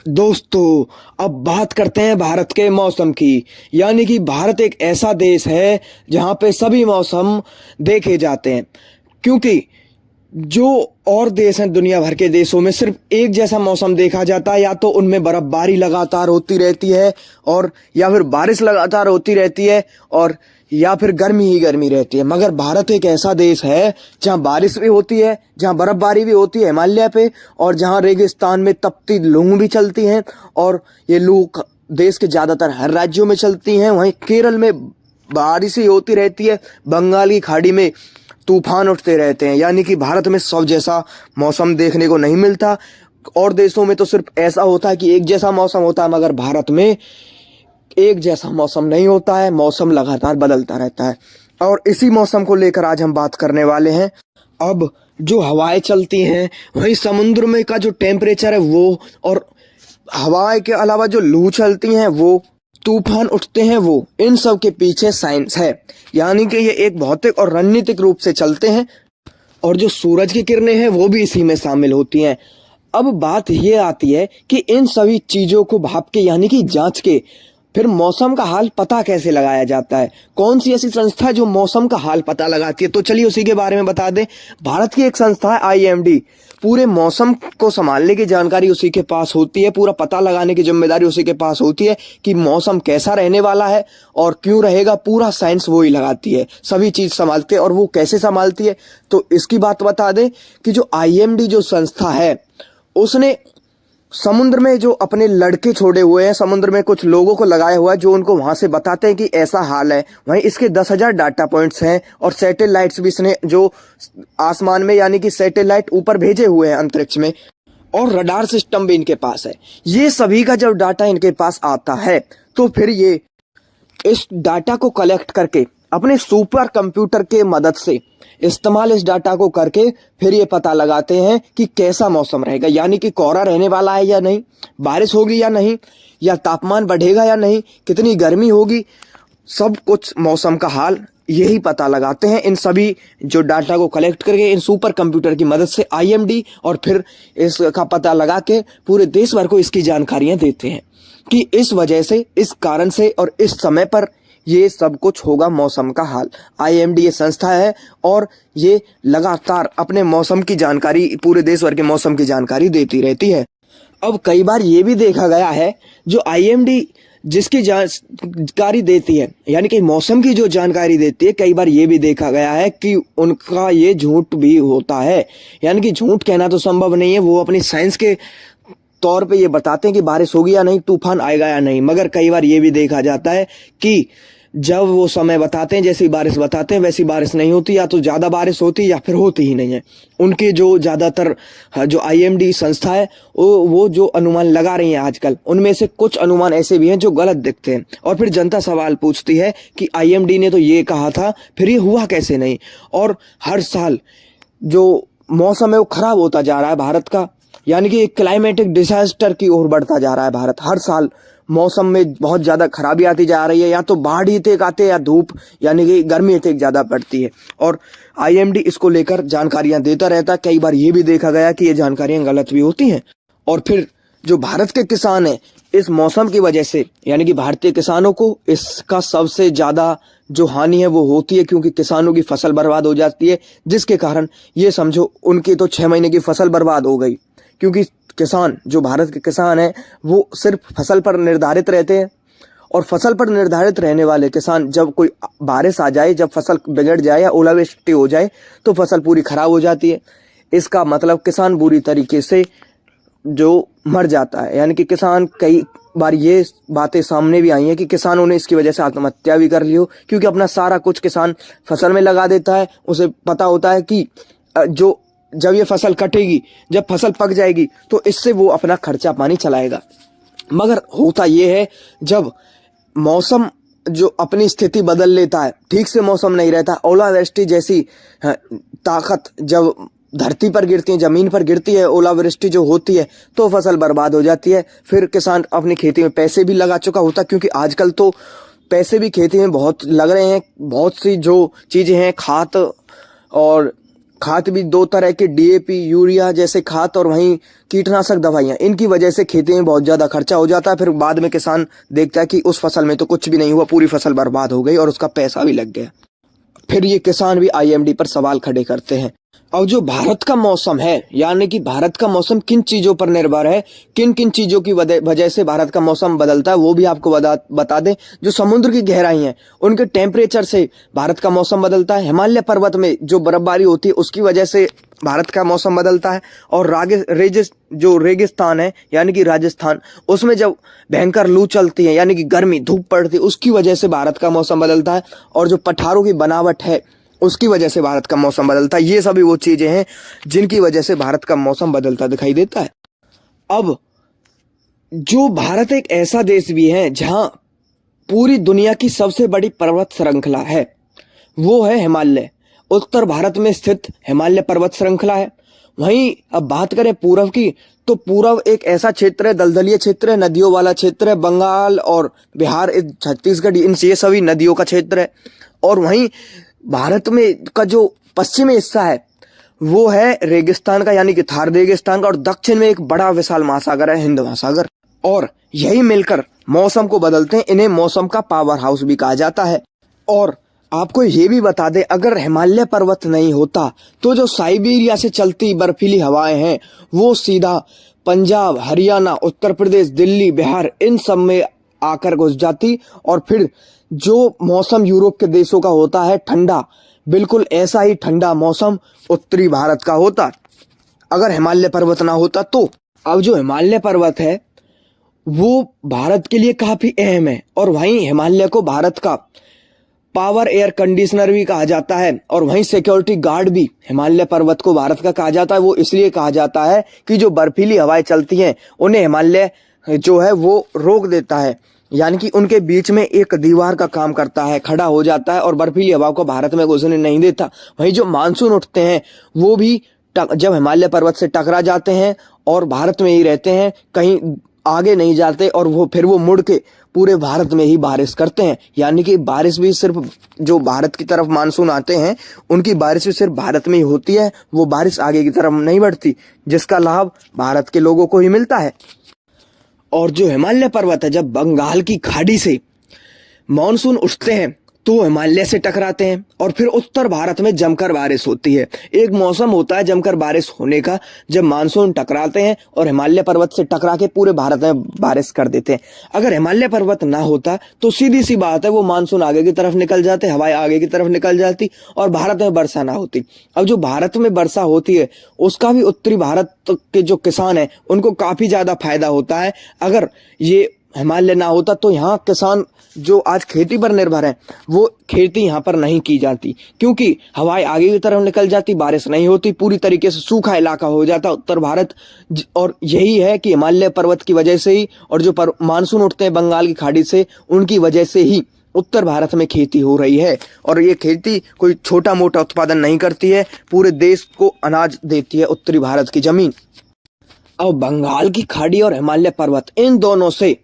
दोस्तों, अब बात करते हैं भारत के मौसम की। यानी कि भारत एक ऐसा देश है जहाँ पे सभी मौसम देखे जाते हैं। क्योंकि जो और देश हैं दुनिया भर के देशों में सिर्फ एक जैसा मौसम देखा जाता है, या तो उनमें बर्फबारी लगातार होती रहती है और या फिर बारिश लगातार होती रहती है और या फिर गर्मी ही गर्मी रहती है। मगर भारत एक ऐसा देश है जहाँ बारिश भी होती है, जहाँ बर्फबारी भी होती है हिमालय पे, और जहाँ रेगिस्तान में तपती लू भी चलती हैं और ये लू देश के ज्यादातर हर राज्यों में चलती हैं। वहीं केरल में बारिश ही होती रहती है, बंगाल की खाड़ी में तूफान उठते रहते हैं। यानी कि भारत में सब जैसा मौसम देखने को नहीं मिलता। और देशों में तो सिर्फ ऐसा होता है कि एक जैसा मौसम होता है, मगर भारत में एक जैसा मौसम नहीं होता है, मौसम लगातार बदलता रहता है। और इसी मौसम को लेकर आज हम बात करने वाले हैं। अब जो हवाएं चलती हैं, वहीं समुद्र में का जो टेम्परेचर है वो, और हवाएं के अलावा जो लू चलती हैं वो, तूफान उठते हैं वो, इन सब के पीछे साइंस है। यानी कि ये एक भौतिक और रणनीतिक रूप से चलते हैं, और जो सूरज की किरणें हैं वो भी इसी में शामिल होती हैं। अब बात ये आती है कि इन सभी चीजों को भाप के यानी कि जांच के फिर मौसम का हाल पता कैसे लगाया जाता है। कौन सी ऐसी संस्था है जो मौसम का हाल पता लगाती है, तो चलिए उसी के बारे में बता दें। भारत की एक संस्था है IMD। पूरे मौसम को संभालने की जानकारी उसी के पास होती है, पूरा पता लगाने की जिम्मेदारी उसी के पास होती है कि मौसम कैसा रहने वाला है और क्यों रहेगा। पूरा साइंस वो ही लगाती है, सभी चीज संभालते हैं। और वो कैसे संभालती है तो इसकी बात बता दें कि जो IMD जो संस्था है उसने समुद्र में जो अपने लड़के छोड़े हुए हैं, समुद्र में कुछ लोगों को लगाया हुआ है जो उनको वहां से बताते हैं कि ऐसा हाल है। वहीं इसके 10,000 डाटा पॉइंट्स हैं और सैटेलाइट्स भी इसने जो आसमान में यानी कि सैटेलाइट ऊपर भेजे हुए हैं अंतरिक्ष में, और रडार सिस्टम भी इनके पास है। ये सभी का जब डाटा इनके पास आता है तो फिर ये इस डाटा को कलेक्ट करके अपने सुपर कंप्यूटर के मदद से इस्तेमाल इस डाटा को करके फिर ये पता लगाते हैं कि कैसा मौसम रहेगा। यानी कि कोहरा रहने वाला है या नहीं, बारिश होगी या नहीं, या तापमान बढ़ेगा या नहीं, कितनी गर्मी होगी, सब कुछ मौसम का हाल यही पता लगाते हैं इन सभी जो डाटा को कलेक्ट करके इन सुपर कंप्यूटर की मदद से IMD। और फिर इसका पता लगा के पूरे देश भर को इसकी जानकारियां देते हैं कि इस वजह से, इस कारण से और इस समय पर ये सब कुछ होगा मौसम का हाल। IMD ये संस्था है और ये लगातार अपने मौसम की जानकारी, पूरे देश भर के मौसम की जानकारी देती रहती है। अब कई बार ये भी देखा गया है जो IMD जिसकी जानकारी देती है, यानी कि मौसम की जो जानकारी देती है, कई बार ये भी देखा गया है कि उनका ये झूठ भी होता है। यानी कि झूठ कहना तो संभव नहीं है, वो अपनी साइंस के तौर पे ये बताते हैं कि बारिश होगी या नहीं, तूफान आएगा या नहीं। मगर कई बार ये भी देखा जाता है कि जब वो समय बताते हैं, जैसी बारिश बताते हैं वैसी बारिश नहीं होती, या तो ज्यादा बारिश होती है या फिर होती ही नहीं है। उनके जो ज्यादातर जो IMD संस्था है वो जो अनुमान लगा रही है आजकल, उनमें से कुछ अनुमान ऐसे भी हैं जो गलत दिखते हैं। और फिर जनता सवाल पूछती है कि IMD ने तो ये कहा था, फिर ये हुआ कैसे नहीं। और हर साल जो मौसम है वो खराब होता जा रहा है भारत का, यानी कि एक क्लाइमेटिक डिजास्टर की ओर बढ़ता जा रहा है भारत। हर साल मौसम में बहुत ज्यादा खराबी आती जा रही है, या तो बाढ़ ही तेज आते या धूप यानी कि गर्मी तेज ज्यादा पड़ती है। और IMD इसको लेकर जानकारियां देता रहता है। कई बार ये भी देखा गया कि ये जानकारियां गलत भी होती हैं। और फिर जो भारत के किसान हैं, इस मौसम की वजह से यानी कि भारतीय किसानों को इसका सबसे ज्यादा जो हानि है वो होती है, क्योंकि किसानों की फसल बर्बाद हो जाती है, जिसके कारण ये समझो उनकी तो 6 महीने की फसल बर्बाद हो गई। क्योंकि किसान, जो भारत के किसान हैं, वो सिर्फ फसल पर निर्धारित रहते हैं, और फसल पर निर्धारित रहने वाले किसान जब कोई बारिश आ जाए, जब फसल बिगड़ जाए या ओलावृष्टि हो जाए तो फसल पूरी खराब हो जाती है। इसका मतलब किसान बुरी तरीके से जो मर जाता है। यानी कि किसान, कई बार ये बातें सामने भी आई हैं कि किसानों ने इसकी वजह से आत्महत्या भी कर ली हो, क्योंकि अपना सारा कुछ किसान फसल में लगा देता है। उसे पता होता है कि जब ये फसल कटेगी, जब फसल पक जाएगी तो इससे वो अपना खर्चा पानी चलाएगा। मगर होता ये है, जब मौसम जो अपनी स्थिति बदल लेता है, ठीक से मौसम नहीं रहता, ओलावृष्टि जैसी ताकत जब धरती पर गिरती है, जमीन पर गिरती है, ओलावृष्टि जो होती है, तो फसल बर्बाद हो जाती है। फिर किसान अपनी खेती में पैसे भी लगा चुका होता, क्योंकि आजकल तो पैसे भी खेती में बहुत लग रहे हैं। बहुत सी जो चीजें हैं, खाद और खाद भी दो तरह के, डीएपी यूरिया जैसे खाद और वहीं कीटनाशक दवाइयाँ, इनकी वजह से खेती में बहुत ज़्यादा खर्चा हो जाता है। फिर बाद में किसान देखता है कि उस फसल में तो कुछ भी नहीं हुआ, पूरी फसल बर्बाद हो गई और उसका पैसा भी लग गया। फिर ये किसान भी आईएमडी पर सवाल खड़े करते हैं। अब जो भारत का मौसम है, यानी कि भारत का मौसम किन चीज़ों पर निर्भर है, किन किन चीज़ों की वजह से भारत का मौसम बदलता है, वो भी आपको बता दें। जो समुद्र की गहराई है उनके टेम्परेचर से भारत का मौसम बदलता है। हिमालय पर्वत में जो बर्फबारी होती है उसकी वजह से भारत का मौसम बदलता है। और जो रेगिस्तान है यानी कि राजस्थान, उसमें जब भयंकर लू चलती है यानी कि गर्मी धूप पड़ती है, उसकी वजह से भारत का मौसम बदलता है। और जो पठारों की बनावट है उसकी वजह से भारत का मौसम बदलता है। ये सभी वो चीजें हैं जिनकी वजह से भारत का मौसम बदलता दिखाई देता है। अब जो भारत एक ऐसा देश भी है जहां पूरी दुनिया की सबसे बड़ी पर्वत श्रृंखला है, वो है हिमालय। उत्तर भारत में स्थित हिमालय पर्वत श्रृंखला है। वहीं अब बात करें पूर्व की, तो पूर्व एक ऐसा क्षेत्र है, दलदलीय क्षेत्र है, नदियों वाला क्षेत्र है। बंगाल और बिहार, छत्तीसगढ़, इनसे ये सभी नदियों का क्षेत्र है। और वहीं भारत में का जो पश्चिमी हिस्सा है वो है रेगिस्तान का, यानी कि थार रेगिस्तान का। और दक्षिण में एक बड़ा विशाल महासागर है, हिंद महासागर। और यही मिलकर मौसम को बदलते हैं। इन्हें मौसम का पावर हाउस भी कहा जाता है। और आपको ये भी बता दें, अगर हिमालय पर्वत नहीं होता तो जो साइबेरिया से चलती बर्फीली हवाएं हैं वो सीधा पंजाब, हरियाणा, उत्तर प्रदेश, दिल्ली, बिहार, इन सब में आकर घुस जाती। और फिर जो मौसम यूरोप के देशों का होता है ठंडा, बिल्कुल ऐसा ही ठंडा मौसम उत्तरी भारत का होता अगर हिमालय पर्वत ना होता तो। अब जो हिमालय पर्वत है वो भारत के लिए काफी अहम है। और वहीं हिमालय को भारत का पावर एयर कंडीशनर भी कहा जाता है। और वहीं सिक्योरिटी गार्ड भी हिमालय पर्वत को भारत का कहा जाता है। वो इसलिए कहा जाता है कि जो बर्फीली हवाएं चलती हैं उन्हें हिमालय जो है वो रोक देता है, यानी कि उनके बीच में एक दीवार का काम करता है, खड़ा हो जाता है और बर्फीली हवाओं को भारत में घुसने नहीं देता। वहीं जो मानसून उठते हैं वो भी जब हिमालय पर्वत से टकरा जाते हैं और भारत में ही रहते हैं, कहीं आगे नहीं जाते। और वो मुड़ के पूरे भारत में ही बारिश करते हैं, यानी कि बारिश भी सिर्फ जो भारत की तरफ मानसून आते हैं उनकी बारिश भी सिर्फ भारत में ही होती है। वो बारिश आगे की तरफ नहीं बढ़ती, जिसका लाभ भारत के लोगों को ही मिलता है। और जो हिमालय पर्वत है, जब बंगाल की खाड़ी से मॉनसून उठते हैं तो हिमालय से टकराते हैं और फिर उत्तर भारत में जमकर बारिश होती है। एक मौसम होता है जमकर बारिश होने का, जब मानसून टकराते हैं और हिमालय पर्वत से टकरा के पूरे भारत में बारिश कर देते हैं। अगर हिमालय पर्वत ना होता तो सीधी सी बात है वो मानसून आगे की तरफ निकल जाते, हवाएं आगे की तरफ निकल जाती और भारत में वर्षा ना होती। अब जो भारत में वर्षा होती है उसका भी उत्तरी भारत के जो किसान है उनको काफी ज्यादा फायदा होता है। अगर ये हिमालय ना होता तो यहाँ किसान जो आज खेती पर निर्भर है वो खेती यहाँ पर नहीं की जाती, क्योंकि हवाएं आगे की तरफ निकल जाती, बारिश नहीं होती, पूरी तरीके से सूखा इलाका हो जाता उत्तर भारत। और यही है कि हिमालय पर्वत की वजह से ही और जो मानसून उठते हैं बंगाल की खाड़ी से, उनकी वजह से ही उत्तर भारत में खेती हो रही है। और ये खेती कोई छोटा मोटा उत्पादन नहीं करती है, पूरे देश को अनाज देती है उत्तरी भारत की जमीन। अब बंगाल की खाड़ी और हिमालय पर्वत, इन दोनों से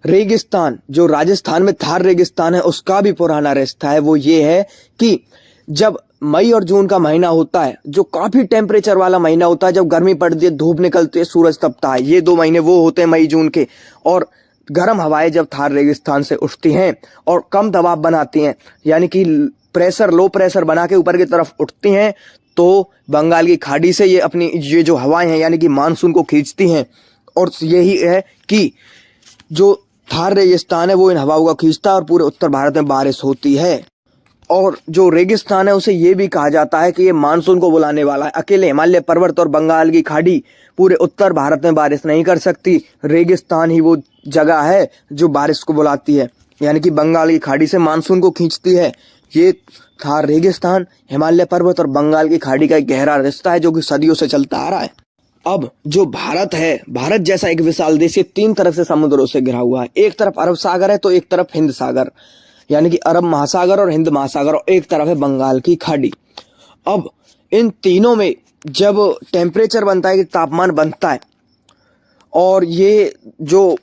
रेगिस्तान, जो राजस्थान में थार रेगिस्तान है, उसका भी पुराना रिश्ता है। वो ये है कि जब मई और जून का महीना होता है, जो काफी टेम्परेचर वाला महीना होता है, जब गर्मी पड़ती है, धूप निकलती है, सूरज तपता है, ये 2 महीने वो होते हैं मई जून के। और गर्म हवाएं जब थार रेगिस्तान से उठती हैं और कम दबाव बनाती हैं, यानी कि लो प्रेशर बना के ऊपर की तरफ उठती हैं, तो बंगाल की खाड़ी से ये जो हवाएं हैं यानी कि मानसून को खींचती हैं। और यही है कि जो थार रेगिस्तान है वो इन हवाओं का खींचता है और पूरे उत्तर भारत में बारिश होती है। और जो रेगिस्तान है उसे ये भी कहा जाता है कि ये मानसून को बुलाने वाला है। अकेले हिमालय पर्वत और बंगाल की खाड़ी पूरे उत्तर भारत में बारिश नहीं कर सकती, रेगिस्तान ही वो जगह है जो बारिश को बुलाती है, यानी कि बंगाल की खाड़ी से मानसून को खींचती है। ये थार रेगिस्तान, हिमालय पर्वत और बंगाल की खाड़ी का एक गहरा रिश्ता है जो कि सदियों से चलता आ रहा है। अब जो भारत है, भारत जैसा एक विशाल देश, ये 3 तरफ से समुद्रों से घिरा हुआ है। एक तरफ अरब सागर है तो एक तरफ हिंद सागर, यानी कि अरब महासागर और हिंद महासागर, और एक तरफ है बंगाल की खाड़ी। अब इन तीनों में जब टेम्परेचर बनता है कि तापमान बनता है और ये जो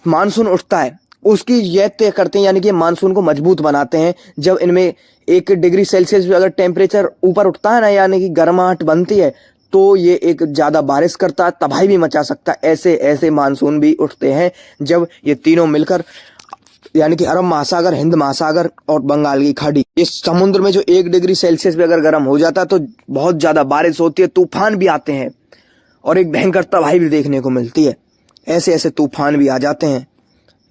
मानसून उठता है उसकी यह तय करते हैं, यानी कि मानसून को मजबूत बनाते हैं। जब इनमें 1 डिग्री सेल्सियस भी अगर टेम्परेचर ऊपर उठता है ना, यानी कि गर्माहट बनती है, तो ये एक ज़्यादा बारिश करता है, तबाही भी मचा सकता है। ऐसे ऐसे मानसून भी उठते हैं जब ये तीनों मिलकर, यानी कि अरब महासागर, हिंद महासागर और बंगाल की खाड़ी, इस समुद्र में जो 1 डिग्री सेल्सियस भी अगर गर्म हो जाता है तो बहुत ज़्यादा बारिश होती है, तूफान भी आते हैं और एक भयंकर तबाही भी देखने को मिलती है। ऐसे ऐसे तूफान भी आ जाते हैं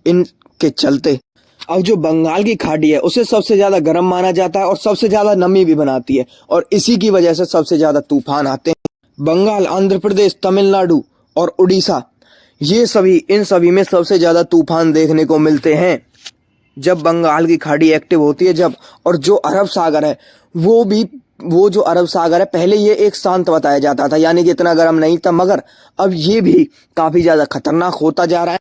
इनके चलते। अब जो बंगाल की खाड़ी है उसे सबसे ज़्यादा गर्म माना जाता है और सबसे ज़्यादा नमी भी बनाती है, और इसी की वजह से सबसे ज़्यादा तूफान आते हैं। बंगाल, आंध्र प्रदेश, तमिलनाडु और उड़ीसा, ये सभी, इन सभी में सबसे ज़्यादा तूफान देखने को मिलते हैं जब बंगाल की खाड़ी एक्टिव होती है जब। और जो अरब सागर है वो जो अरब सागर है, पहले ये एक शांत बताया जाता था, यानी कि इतना गर्म नहीं था, मगर अब ये भी काफ़ी ज़्यादा खतरनाक होता जा रहा है।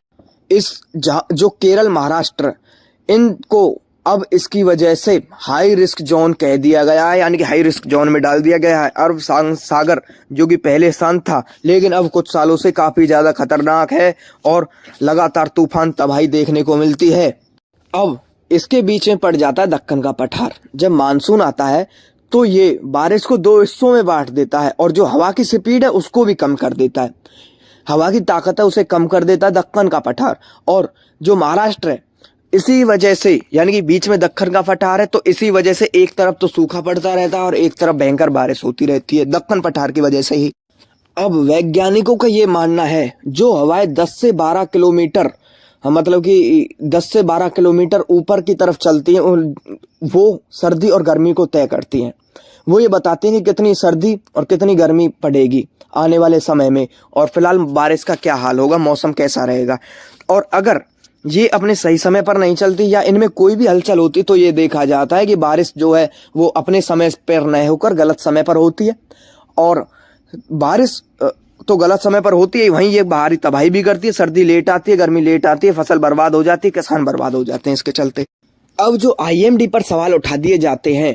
जो केरल, महाराष्ट्र, इनको अब इसकी वजह से हाई रिस्क जोन कह दिया गया है, यानी कि हाई रिस्क जोन में डाल दिया गया है। अरब सागर जो कि पहले शांत था, लेकिन अब कुछ सालों से काफ़ी ज़्यादा खतरनाक है और लगातार तूफान तबाही देखने को मिलती है। अब इसके बीच में पड़ जाता है दक्कन का पठार। जब मानसून आता है तो ये बारिश को 2 हिस्सों में बांट देता है, और जो हवा की स्पीड है उसको भी कम कर देता है। हवा की ताकत है उसे कम कर देता है दक्कन का पठार। और जो महाराष्ट्र है, इसी वजह से, यानी कि बीच में दक्कन का पठार है, तो इसी वजह से एक तरफ तो सूखा पड़ता रहता है और एक तरफ भयंकर बारिश होती रहती है, दक्कन पठार की वजह से ही। अब वैज्ञानिकों का ये मानना है, जो हवाएं 10 से 12 किलोमीटर, मतलब कि 10 से 12 किलोमीटर ऊपर की तरफ चलती हैं, वो सर्दी और गर्मी को तय करती हैं। वो ये बताते हैं कि कितनी सर्दी और कितनी गर्मी पड़ेगी आने वाले समय में, और फिलहाल बारिश का क्या हाल होगा, मौसम कैसा रहेगा। और अगर ये अपने सही समय पर नहीं चलती या इनमें कोई भी हलचल होती, तो ये देखा जाता है कि बारिश जो है वो अपने समय पर न होकर गलत समय पर होती है। और बारिश तो गलत समय पर होती है, वहीं ये भारी तबाही भी करती है। सर्दी लेट आती है, गर्मी लेट आती है, फसल बर्बाद हो जाती है, किसान बर्बाद हो जाते हैं इसके चलते। अब जो IMD पर सवाल उठा दिए जाते हैं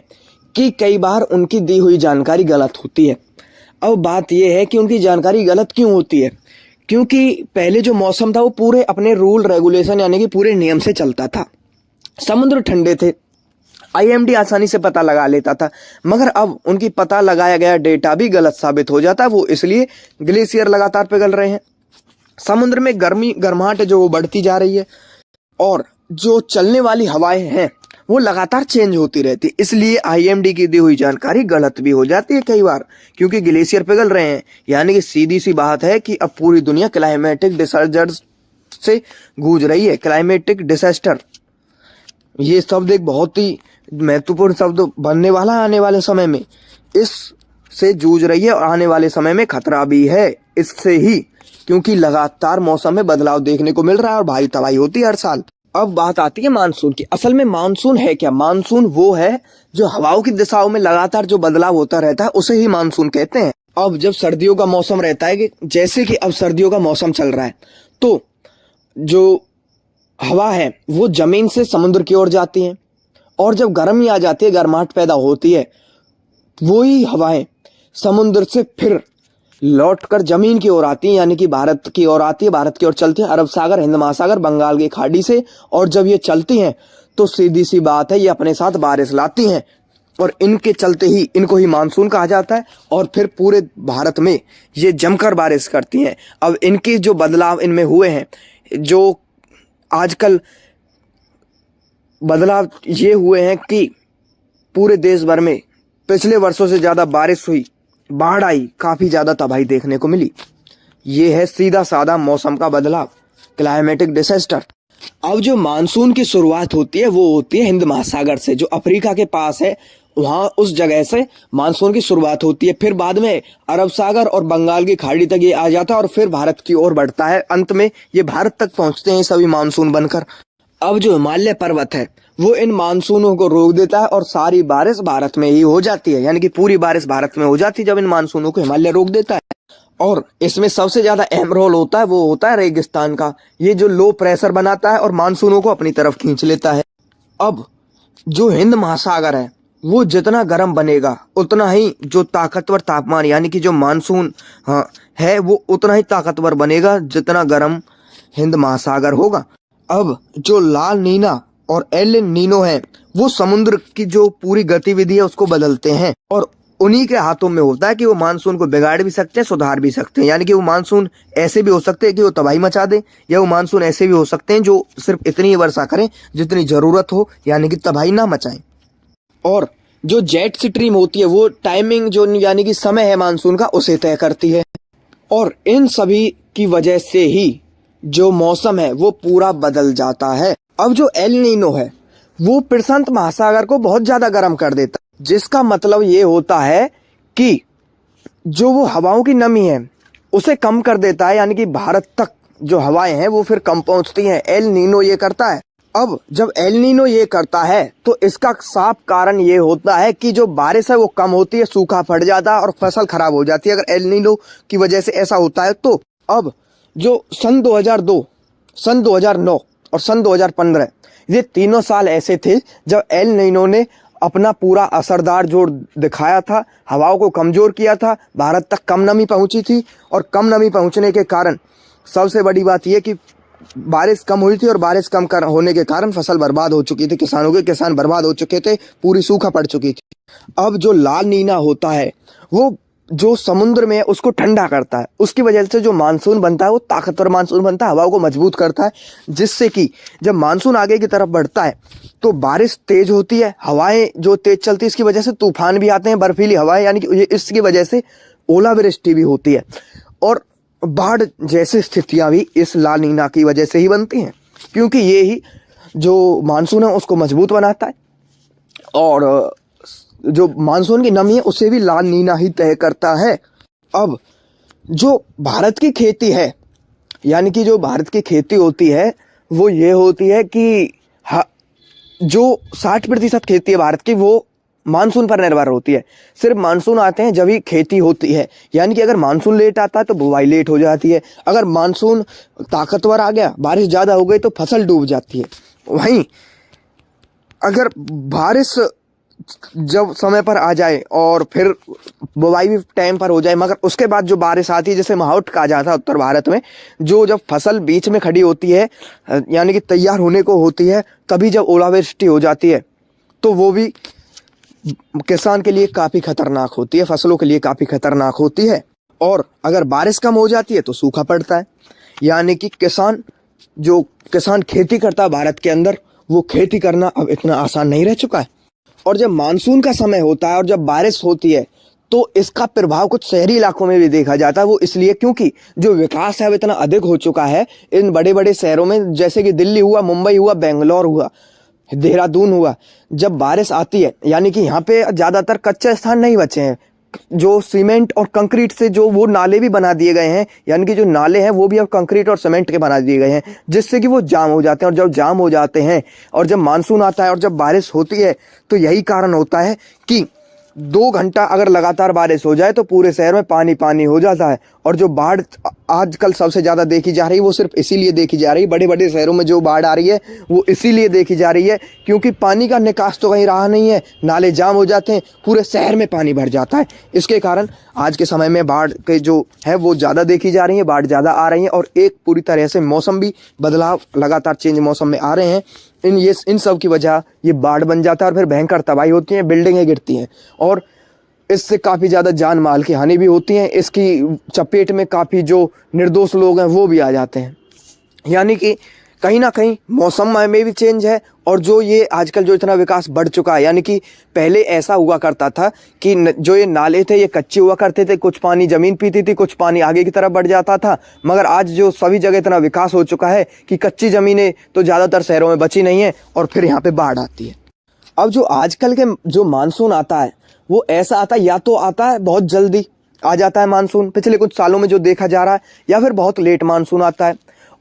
कि कई बार उनकी दी हुई जानकारी गलत होती है। अब बात यह है कि उनकी जानकारी गलत क्यों होती है, क्योंकि पहले जो मौसम था वो पूरे अपने रूल रेगुलेशन, यानी कि पूरे नियम से चलता था। समुद्र ठंडे थे, IMD आसानी से पता लगा लेता था, मगर अब उनकी पता लगाया गया डेटा भी गलत साबित हो जाता है। वो इसलिए ग्लेशियर लगातार पिघल रहे हैं, समुद्र में गर्माहट जो वो बढ़ती जा रही है, और जो चलने वाली हवाएं हैं वो लगातार चेंज होती रहती है। इसलिए IMD की दी हुई जानकारी गलत भी हो जाती है कई बार, क्योंकि ग्लेशियर पिघल रहे हैं। यानी कि सीधी सी बात है कि अब पूरी दुनिया क्लाइमेटिक डिसास्टर से गूंज रही है। क्लाइमेटिक डिसास्टर, ये शब्द एक बहुत ही महत्वपूर्ण शब्द बनने वाला है आने वाले समय में। इससे जूझ रही है और आने वाले समय में खतरा भी है इससे ही, क्योंकि लगातार मौसम में बदलाव देखने को मिल रहा है और भारी तबाही होती है हर साल। अब बात आती है मानसून की। असल में मानसून है क्या? मानसून वो है जो हवाओं की दिशाओं में लगातार जो बदलाव होता रहता है, उसे ही मानसून कहते हैं। अब जब सर्दियों का मौसम रहता है, कि जैसे कि अब सर्दियों का मौसम चल रहा है, तो जो हवा है वो जमीन से समुद्र की ओर जाती है, और जब गर्मी आ जाती है, गर्माहट पैदा होती है, वही हवाएं समुद्र से फिर लौटकर जमीन की ओर आती है, यानी कि भारत की ओर आती है, भारत की ओर चलती है अरब सागर, हिंद महासागर, बंगाल की खाड़ी से। और जब ये चलती हैं तो सीधी सी बात है, ये अपने साथ बारिश लाती हैं, और इनके चलते ही इनको ही मानसून कहा जाता है। और फिर पूरे भारत में ये जमकर बारिश करती हैं। अब इनके जो बदलाव इनमें हुए हैं, जो आजकल बदलाव ये हुए हैं कि पूरे देश भर में पिछले वर्षों से ज़्यादा बारिश हुई, बाढ़ आई, काफ़ी ज़्यादा तबाही देखने को मिली। ये है सीधा साधा मौसम का बदलाव, क्लाइमेटिक डिसास्टर। अब जो मानसून की शुरुआत होती है वो होती है हिंद महासागर से, जो अफ्रीका के पास है, वहाँ उस जगह से मानसून की शुरुआत होती है। फिर बाद में अरब सागर और बंगाल की खाड़ी तक ये आ जाता है और फिर भारत की ओर बढ़ता है। अंत में ये भारत तक पहुँचते हैं सभी मानसून बनकर। अब जो हिमालय पर्वत है वो इन मानसूनों को रोक देता है और सारी बारिश भारत में ही हो जाती है, यानी कि पूरी बारिश भारत में हो जाती है जब इन मानसूनों को हिमालय रोक देता है। और इसमें सबसे ज्यादा अहम रोल होता है, वो होता है रेगिस्तान का। ये जो लो प्रेशर बनाता है और मानसूनों को अपनी तरफ खींच लेता है। अब जो हिंद महासागर है वो जितना गर्म बनेगा, उतना ही जो ताकतवर तापमान, यानी कि जो मानसून है वो उतना ही ताकतवर बनेगा जितना गर्म हिंद महासागर होगा। अब जो लाल नीना और एल नीनो है वो समुद्र की जो पूरी गतिविधि है उसको बदलते हैं, और उन्हीं के हाथों में होता है कि वो मानसून को बिगाड़ भी सकते हैं, सुधार भी सकते हैं। यानी कि वो मानसून ऐसे भी हो सकते हैं कि वो तबाही मचा दे, या वो मानसून ऐसे भी हो सकते हैं जो सिर्फ इतनी ही वर्षा करें जितनी जरूरत हो, यानी कि तबाही ना मचाएं। और जो जेट स्ट्रीम होती है वो टाइमिंग जो यानी कि समय है मानसून का उसे तय करती है, और इन सभी की वजह से ही जो मौसम है वो पूरा बदल जाता है। अब जो एल नीनो है वो प्रशांत महासागर को बहुत ज्यादा गर्म कर देता है, जिसका मतलब ये होता है कि जो वो हवाओं की नमी है उसे कम कर देता है, यानी कि भारत तक जो हवाएं हैं वो फिर कम पहुंचती हैं। एल नीनो ये करता है। अब जब एल नीनो ये करता है तो इसका साफ कारण ये होता है कि जो बारिश है वो कम होती है, सूखा पड़ जाता है और फसल खराब हो जाती है अगर एल नीनो की वजह से ऐसा होता है तो। अब जो सन 2002, सन 2009 और सन 2015 ये तीनों साल ऐसे थे जब एल नीनो ने अपना पूरा असरदार जोर दिखाया था, हवाओं को कमजोर किया था, भारत तक कम नमी पहुंची थी, और कम नमी पहुंचने के कारण सबसे बड़ी बात यह कि बारिश कम हुई थी, और बारिश कम होने के कारण फसल बर्बाद हो चुकी थी, किसान बर्बाद हो चुके थे, पूरी सूखा पड़ चुकी थी। अब जो लाल नीना होता है वो जो समुद्र में है उसको ठंडा करता है, उसकी वजह से जो मानसून बनता है वो ताकतवर मानसून बनता है, हवाओं को मजबूत करता है, जिससे कि जब मानसून आगे की तरफ बढ़ता है तो बारिश तेज होती है, हवाएं जो तेज चलती है इसकी वजह से तूफान भी आते हैं, बर्फीली हवाएं, यानी कि इसकी वजह से ओलावृष्टि भी होती है, और बाढ़ जैसी स्थितियां भी इस ला नीना की वजह से ही बनती हैं, क्योंकि ये ही जो मानसून है उसको मजबूत बनाता है, और जो मानसून की नमी है उसे भी ला नीना ही तय करता है। अब जो भारत की खेती है, यानी कि जो भारत की खेती होती है वो ये होती है कि जो 60% खेती है भारत की वो मानसून पर निर्भर होती है। सिर्फ मानसून आते हैं जब ही खेती होती है, यानी कि अगर मानसून लेट आता है तो बुवाई लेट हो जाती है, अगर मानसून ताकतवर आ गया, बारिश ज़्यादा हो गई तो फसल डूब जाती है। वहीं अगर बारिश जब समय पर आ जाए और फिर बुवाई भी टाइम पर हो जाए, मगर उसके बाद जो बारिश आती है जैसे मावठ कहा जाता है उत्तर भारत में, जो जब फसल बीच में खड़ी होती है यानी कि तैयार होने को होती है, तभी जब ओलावृष्टि हो जाती है तो वो भी किसान के लिए काफ़ी खतरनाक होती है, फसलों के लिए काफ़ी खतरनाक होती है। और अगर बारिश कम हो जाती है तो सूखा पड़ता है, यानी कि किसान खेती करता है भारत के अंदर, वो खेती करना अब इतना आसान नहीं रह चुका है। और जब मानसून का समय होता है और जब बारिश होती है तो इसका प्रभाव कुछ शहरी इलाकों में भी देखा जाता है। वो इसलिए क्योंकि जो विकास है वो इतना अधिक हो चुका है इन बड़े बड़े शहरों में, जैसे कि दिल्ली हुआ, मुंबई हुआ, बेंगलोर हुआ, देहरादून हुआ। जब बारिश आती है यानी कि यहाँ पे ज़्यादातर कच्चे स्थान नहीं बचे हैं, जो सीमेंट और कंक्रीट से जो वो नाले भी बना दिए गए हैं, यानी कि जो नाले हैं वो भी अब कंक्रीट और सीमेंट के बना दिए गए हैं, जिससे कि वो जाम हो जाते हैं। और जब जाम हो जाते हैं और जब मानसून आता है और जब बारिश होती है तो यही कारण होता है कि 2 घंटा अगर लगातार बारिश हो जाए तो पूरे शहर में पानी पानी हो जाता है। और जो बाढ़ आजकल सबसे ज़्यादा देखी जा रही है वो सिर्फ इसीलिए देखी जा रही है, बड़े बड़े शहरों में जो बाढ़ आ रही है वो इसीलिए देखी जा रही है क्योंकि पानी का निकास तो कहीं रहा नहीं है, नाले जाम हो जाते हैं, पूरे शहर में पानी भर जाता है। इसके कारण आज के समय में बाढ़ के जो है वो ज़्यादा देखी जा रही है, बाढ़ ज़्यादा आ रही है, और एक पूरी तरह से मौसम भी बदलाव, लगातार चेंज मौसम में आ रहे हैं। इन सब की वजह ये बाढ़ बन जाता है और फिर भयंकर तबाही होती है, बिल्डिंगें गिरती हैं और इससे काफ़ी ज़्यादा जान माल की हानि भी होती है। इसकी चपेट में काफ़ी जो निर्दोष लोग हैं वो भी आ जाते हैं। यानी कि कहीं ना कहीं मौसम में भी चेंज है, और जो ये आजकल जो इतना विकास बढ़ चुका है, यानी कि पहले ऐसा हुआ करता था कि जो ये नाले थे ये कच्चे हुआ करते थे, कुछ पानी ज़मीन पीती थी, कुछ पानी आगे की तरफ बढ़ जाता था। मगर आज जो सभी जगह इतना विकास हो चुका है कि कच्ची ज़मीनें तो ज़्यादातर शहरों में बची नहीं है और फिर यहाँ पर बाढ़ आती है। अब जो आजकल के जो मानसून आता है वो ऐसा आता है, या तो आता है बहुत जल्दी आ जाता है मानसून पिछले कुछ सालों में जो देखा जा रहा है, या फिर बहुत लेट मानसून आता है।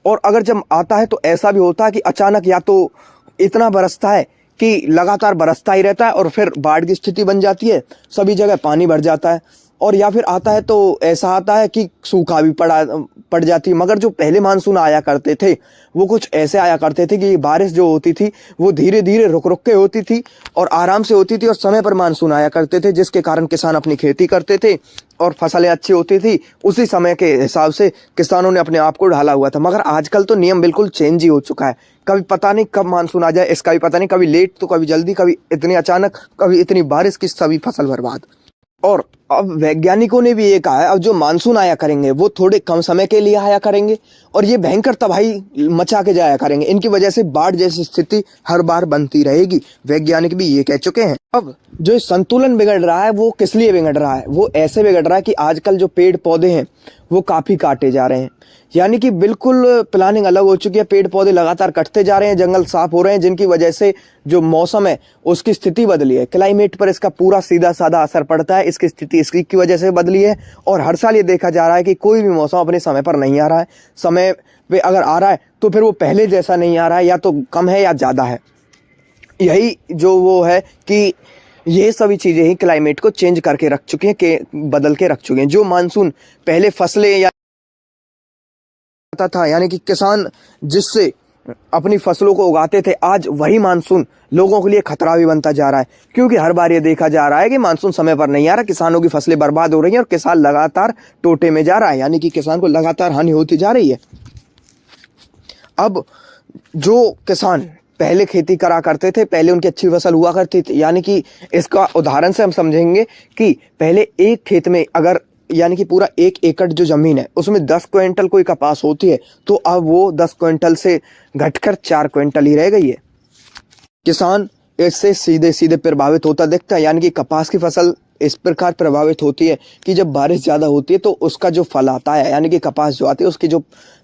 और अगर जब आता है तो ऐसा भी होता है कि अचानक या तो इतना बरसता है कि लगातार बरसता ही रहता है और फिर बाढ़ की स्थिति बन जाती है, सभी जगह पानी भर जाता है और या फिर आता है तो ऐसा आता है कि सूखा भी पड़ जाती है। मगर जो पहले मानसून आया करते थे वो कुछ ऐसे आया करते थे कि बारिश जो होती थी वो धीरे धीरे रुक रुक के होती थी और आराम से होती थी और समय पर मानसून आया करते थे, जिसके कारण किसान अपनी खेती करते थे और फसलें अच्छी होती थी। उसी समय के हिसाब से किसानों ने अपने आप को ढाला हुआ था। मगर आजकल तो नियम बिल्कुल चेंज ही हो चुका है। कभी पता नहीं कब मानसून आ जाए, इसका भी पता नहीं, कभी लेट तो कभी जल्दी, कभी इतनी अचानक, कभी इतनी बारिश की सभी फसल बर्बाद। और अब वैज्ञानिकों ने भी ये कहा है अब जो मानसून आया करेंगे वो थोड़े कम समय के लिए आया करेंगे और ये भयंकर तबाही मचा के जाया करेंगे। इनकी वजह से बाढ़ जैसी स्थिति हर बार बनती रहेगी। वैज्ञानिक भी ये कह चुके हैं। अब जो संतुलन बिगड़ रहा है वो किस लिए बिगड़ रहा है? वो ऐसे बिगड़ रहा है कि आजकल जो पेड़ पौधे हैं वो काफी काटे जा रहे हैं, यानी कि बिल्कुल प्लानिंग अलग हो चुकी है। पेड़ पौधे लगातार कटते जा रहे हैं, जंगल साफ हो रहे हैं, जिनकी वजह से जो मौसम है उसकी स्थिति बदली है। क्लाइमेट पर इसका पूरा सीधा साधा असर पड़ता है। इसकी स्थिति इसकी की वजह से बदली है और हर साल ये देखा जा रहा है कि कोई भी मौसम अपने समय पर नहीं आ रहा है। समय पे अगर आ रहा है तो फिर वो पहले जैसा नहीं आ रहा है, या तो कम है या ज़्यादा है। यही जो वो है कि ये सभी चीज़ें ही क्लाइमेट को चेंज करके रख चुकी हैं, के बदल के रख चुके हैं। जो मानसून पहले फसलें या था, यानी कि किसान जिससे अपनी फसलों को उगाते थे, आज वही मानसून लोगों के लिए खतरा भी बनता जा रहा है। क्योंकि हर बार ये देखा जा रहा है कि मानसून समय पर नहीं आ रहा, किसानों की फसलें बर्बाद हो रही हैं और किसान लगातार टोटे में जा रहा है, यानी कि किसान को लगातार हानि होती जा रही है। अब जो किसान पहले खेती करा करते थे, पहले उनकी अच्छी फसल हुआ करती थी, यानी कि इसका उदाहरण से हम समझेंगे कि पहले एक खेत में अगर यानी कि पूरा 1 एकड़ जो जमीन है उसमें 10 क्विंटल कोई कपास होती है, तो अब वो 10 क्विंटल से घटकर 4 क्विंटल ही रह गई है। किसान इससे सीधे सीधे प्रभावित होता दिखता है। यानी कि कपास की फसल इस प्रकार प्रभावित होती है कि जब बारिश ज़्यादा होती है तो उसका जो फल आता है, यानी कि कपास जो आती है उसकी जो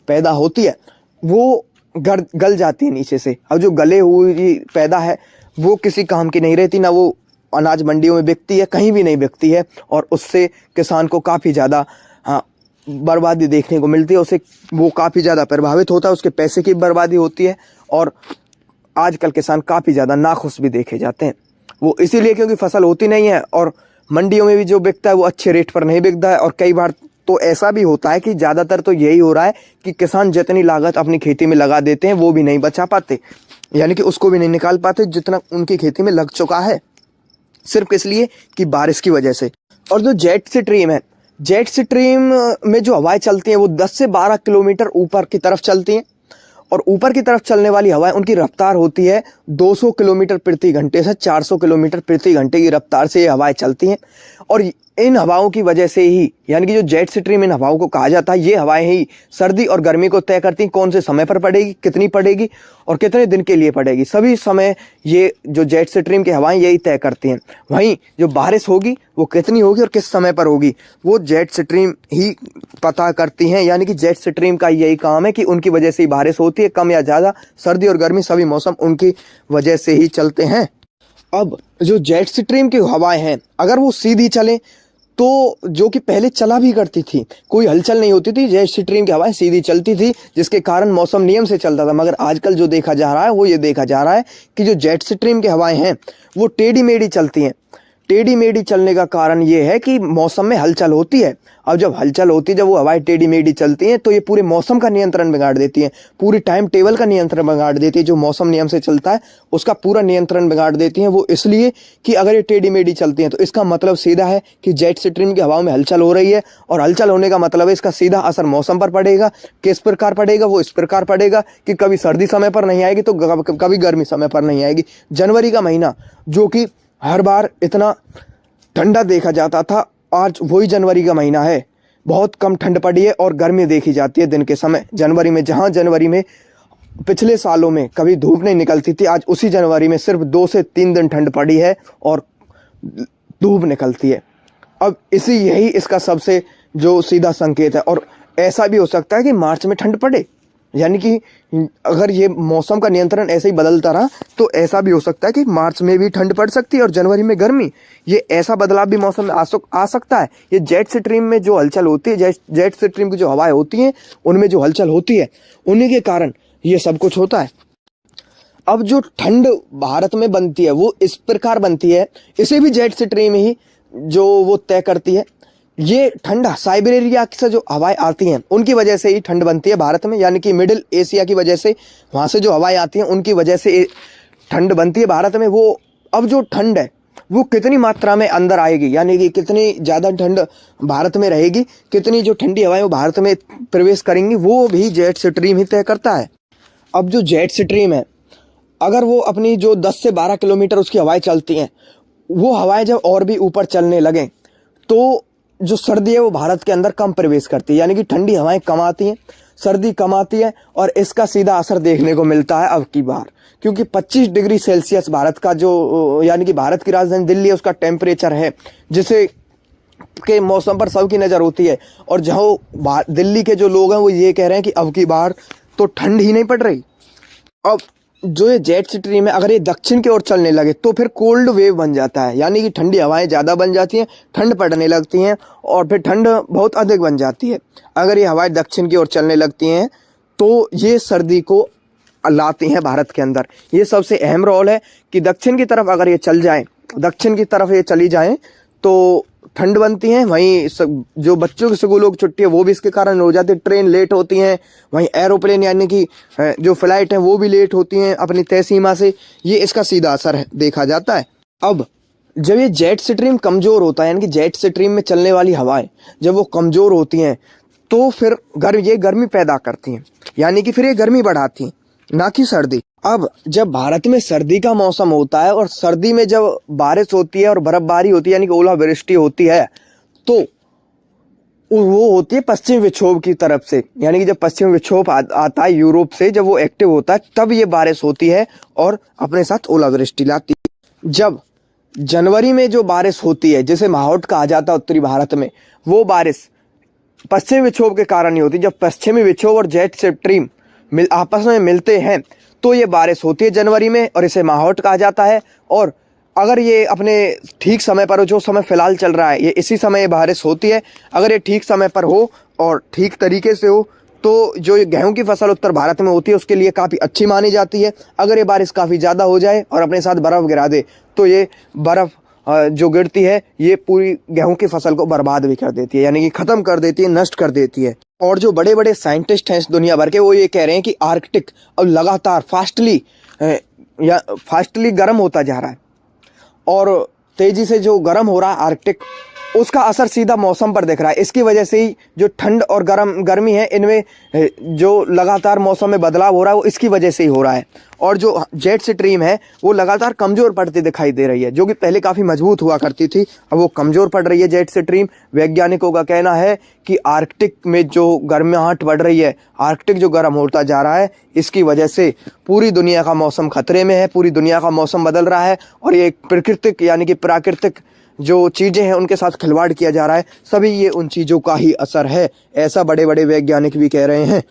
पैदा होती है वो गल जाती है नीचे से। अब जो गले हुई पैदा है वो किसी काम की नहीं रहती, ना वो अनाज मंडियों में बिकती है, कहीं भी नहीं बिकती है और उससे किसान को काफ़ी ज़्यादा बर्बादी देखने को मिलती है। उसे वो काफ़ी ज़्यादा प्रभावित होता है, उसके पैसे की बर्बादी होती है और आजकल किसान काफ़ी ज़्यादा नाखुश भी देखे जाते हैं। वो इसीलिए क्योंकि फसल होती नहीं है और मंडियों में भी जो बिकता है वो अच्छे रेट पर नहीं बिकता है। और कई बार तो ऐसा भी होता है कि ज़्यादातर तो यही हो रहा है कि किसान जितनी लागत अपनी खेती में लगा देते हैं वो भी नहीं बचा पाते, यानी कि उसको भी नहीं निकाल पाते जितना उनकी खेती में लग चुका है, सिर्फ इसलिए कि बारिश की वजह से। और जो जेट स्ट्रीम है, जेट स्ट्रीम में जो हवाएं चलती हैं वो 10 से 12 किलोमीटर ऊपर की तरफ चलती हैं और ऊपर की तरफ चलने वाली हवाएं उनकी रफ्तार होती है 200 किलोमीटर प्रति घंटे से 400 किलोमीटर प्रति घंटे की रफ्तार से ये हवाएं चलती हैं। और इन हवाओं की वजह से ही, यानी कि जो जेट स्ट्रीम इन हवाओं को कहा जाता है, ये हवाएं ही सर्दी और गर्मी को तय करती हैं। कौन से समय पर पड़ेगी, कितनी पड़ेगी और कितने दिन के लिए पड़ेगी, सभी समय ये जो जेट स्ट्रीम की हवाएं यही तय करती हैं। वहीं जो बारिश होगी वो कितनी होगी और किस समय पर होगी वो जेट स्ट्रीम ही पता करती हैं। यानी कि जेट स्ट्रीम का यही काम है कि उनकी वजह से ही बारिश होती है, कम या ज़्यादा, सर्दी और गर्मी सभी मौसम उनकी वजह से ही चलते हैं। अब जो जेट स्ट्रीम की हवाएं हैं अगर वो सीधी चलें तो जो कि पहले चला भी करती थी, कोई हलचल नहीं होती थी, जेट स्ट्रीम की हवाएं सीधी चलती थी जिसके कारण मौसम नियम से चलता था। मगर आजकल जो देखा जा रहा है वो ये देखा जा रहा है कि जो जेट स्ट्रीम की हवाएं हैं वो टेढ़ी मेढ़ी चलती हैं। टेढ़ी मेढ़ी चलने का कारण ये है कि मौसम में हलचल होती है। अब जब हलचल होती है, जब वो हवाएं टेढ़ी मेढ़ी चलती हैं तो ये पूरे मौसम का नियंत्रण बिगाड़ देती हैं, पूरी टाइम टेबल का नियंत्रण बिगाड़ देती है। जो मौसम नियम से चलता है उसका पूरा नियंत्रण बिगाड़ देती हैं। वो इसलिए कि अगर ये टेढ़ी मेढ़ी चलती हैं तो इसका मतलब सीधा है कि जेट स्ट्रीम की हवाओं में हलचल हो रही है और हलचल होने का मतलब है इसका सीधा असर मौसम पर पड़ेगा। किस प्रकार पड़ेगा? वो इस प्रकार पड़ेगा कि कभी सर्दी समय पर नहीं आएगी तो कभी गर्मी समय पर नहीं आएगी। जनवरी का महीना जो कि हर बार इतना ठंडा देखा जाता था, आज वही जनवरी का महीना है, बहुत कम ठंड पड़ी है और गर्मी देखी जाती है दिन के समय। जनवरी में जहां जनवरी में पिछले सालों में कभी धूप नहीं निकलती थी, आज उसी जनवरी में सिर्फ 2 से 3 दिन ठंड पड़ी है और धूप निकलती है। अब यही इसका सबसे जो सीधा संकेत है। और ऐसा भी हो सकता है कि मार्च में ठंड पड़े, यानी कि अगर ये मौसम का नियंत्रण ऐसे ही बदलता रहा तो ऐसा भी हो सकता है कि मार्च में भी ठंड पड़ सकती है और जनवरी में गर्मी। ये ऐसा बदलाव भी मौसम में आ सकता है। ये जेट स्ट्रीम में जो हलचल होती है, जेट स्ट्रीम की जो हवाएं होती हैं उनमें जो हलचल होती है उन्हीं के कारण ये सब कुछ होता है। अब जो ठंड भारत में बनती है वो इस प्रकार बनती है, इसे भी जेट स्ट्रीम ही जो वो तय करती है ये ठंड साइबेरिया से जो हवाएं आती हैं उनकी वजह से ही ठंड बनती है भारत में, यानी कि मिडिल एशिया की वजह से वहाँ से जो हवाएं आती हैं उनकी वजह से ठंड बनती है भारत में। वो अब जो ठंड है वो कितनी मात्रा में अंदर आएगी, यानी कि कितनी ज़्यादा ठंड भारत में रहेगी, कितनी जो ठंडी हवाएं वो भारत में प्रवेश करेंगी, वो भी जेट स्ट्रीम ही तय करता है। अब जो जेट स्ट्रीम है, अगर वो अपनी जो 10 से 12 किलोमीटर उसकी हवाएं चलती हैं, वो हवाएं जब और भी ऊपर चलने लगें तो जो सर्दी है वो भारत के अंदर कम प्रवेश करती है, यानी कि ठंडी हवाएं कम आती हैं, सर्दी कम आती है। और इसका सीधा असर देखने को मिलता है अब की बार, क्योंकि 25 डिग्री सेल्सियस भारत का जो, यानी कि भारत की राजधानी दिल्ली है, उसका टेम्परेचर है, जिसे के मौसम पर सबकी नज़र होती है। और जहाँ दिल्ली के जो लोग हैं वो ये कह रहे हैं कि अब की बार तो ठंड ही नहीं पड़ रही। अब जो ये जेट स्ट्रीम है, अगर ये दक्षिण की ओर चलने लगे तो फिर कोल्ड वेव बन जाता है, यानी कि ठंडी हवाएं ज़्यादा बन जाती हैं, ठंड पड़ने लगती हैं और फिर ठंड बहुत अधिक बन जाती है। अगर ये हवाएं दक्षिण की ओर चलने लगती हैं तो ये सर्दी को लाती हैं भारत के अंदर। ये सबसे अहम रोल है कि दक्षिण की तरफ अगर ये चल जाएं, दक्षिण की तरफ ये चली जाएं तो ठंड बनती है। वहीं जो बच्चों की स्कूलों की छुट्टी है वो भी इसके कारण हो जाती है, ट्रेन लेट होती हैं, वहीं एरोप्लेन यानी कि जो फ्लाइट है वो भी लेट होती हैं अपनी तय सीमा से। ये इसका सीधा असर है देखा जाता है। अब जब ये जेट स्ट्रीम कमज़ोर होता है, यानी कि जेट स्ट्रीम में चलने वाली हवाएं जब वो कमज़ोर होती हैं तो फिर ये गर्मी पैदा करती हैं, यानी कि फिर ये गर्मी बढ़ाती हैं, ना कि सर्दी। अब जब भारत में सर्दी का मौसम होता है और सर्दी में जब बारिश होती है और बर्फबारी होती है, यानी कि ओलावृष्टि होती है, तो वो होती है पश्चिमी विक्षोभ की तरफ से, यानी कि जब पश्चिमी विक्षोभ आता है यूरोप से, जब वो एक्टिव होता है तब ये बारिश होती है और अपने साथ ओलावृष्टि लाती है। जब जनवरी में जो बारिश होती है, जिसे माहौट कहा जाता है उत्तरी भारत में, वो बारिश पश्चिमी विक्षोभ के कारण ही होती है। जब पश्चिमी विक्षोभ और जेट स्ट्रीम आपस में मिलते हैं तो ये बारिश होती है जनवरी में, और इसे माहौट कहा जाता है। और अगर ये अपने ठीक समय पर हो, जो समय फिलहाल चल रहा है ये इसी समय ये बारिश होती है, अगर ये ठीक समय पर हो और ठीक तरीके से हो तो जो ये गेहूं की फसल उत्तर भारत में होती है उसके लिए काफ़ी अच्छी मानी जाती है। अगर ये बारिश काफ़ी ज़्यादा हो जाए और अपने साथ बर्फ़ गिरा दे तो ये बर्फ़ जो गिरती है ये पूरी गेहूं की फसल को बर्बाद भी कर देती है, यानी कि ख़त्म कर देती है, नष्ट कर देती है। और जो बड़े बड़े साइंटिस्ट हैं इस दुनिया भर के, वो ये कह रहे हैं कि आर्कटिक अब लगातार फास्टली गर्म होता जा रहा है, और तेज़ी से जो गर्म हो रहा है आर्कटिक, उसका असर सीधा मौसम पर दिख रहा है। इसकी वजह से ही जो ठंड और गर्मी है, इनमें जो लगातार मौसम में बदलाव हो रहा है वो इसकी वजह से ही हो रहा है। और जो जेट स्ट्रीम है वो लगातार कमज़ोर पड़ती दिखाई दे रही है, जो कि पहले काफ़ी मजबूत हुआ करती थी, अब वो कमज़ोर पड़ रही है जेट स्ट्रीम। वैज्ञानिकों का कहना है कि आर्कटिक में जो गर्माहट बढ़ रही है, आर्कटिक जो गर्म होता जा रहा है, इसकी वजह से पूरी दुनिया का मौसम खतरे में है, पूरी दुनिया का मौसम बदल रहा है। और ये प्राकृतिक यानी कि प्राकृतिक जो चीज़ें हैं उनके साथ खिलवाड़ किया जा रहा है, सभी ये उन चीज़ों का ही असर है, ऐसा बड़े बड़े वैज्ञानिक भी कह रहे हैं।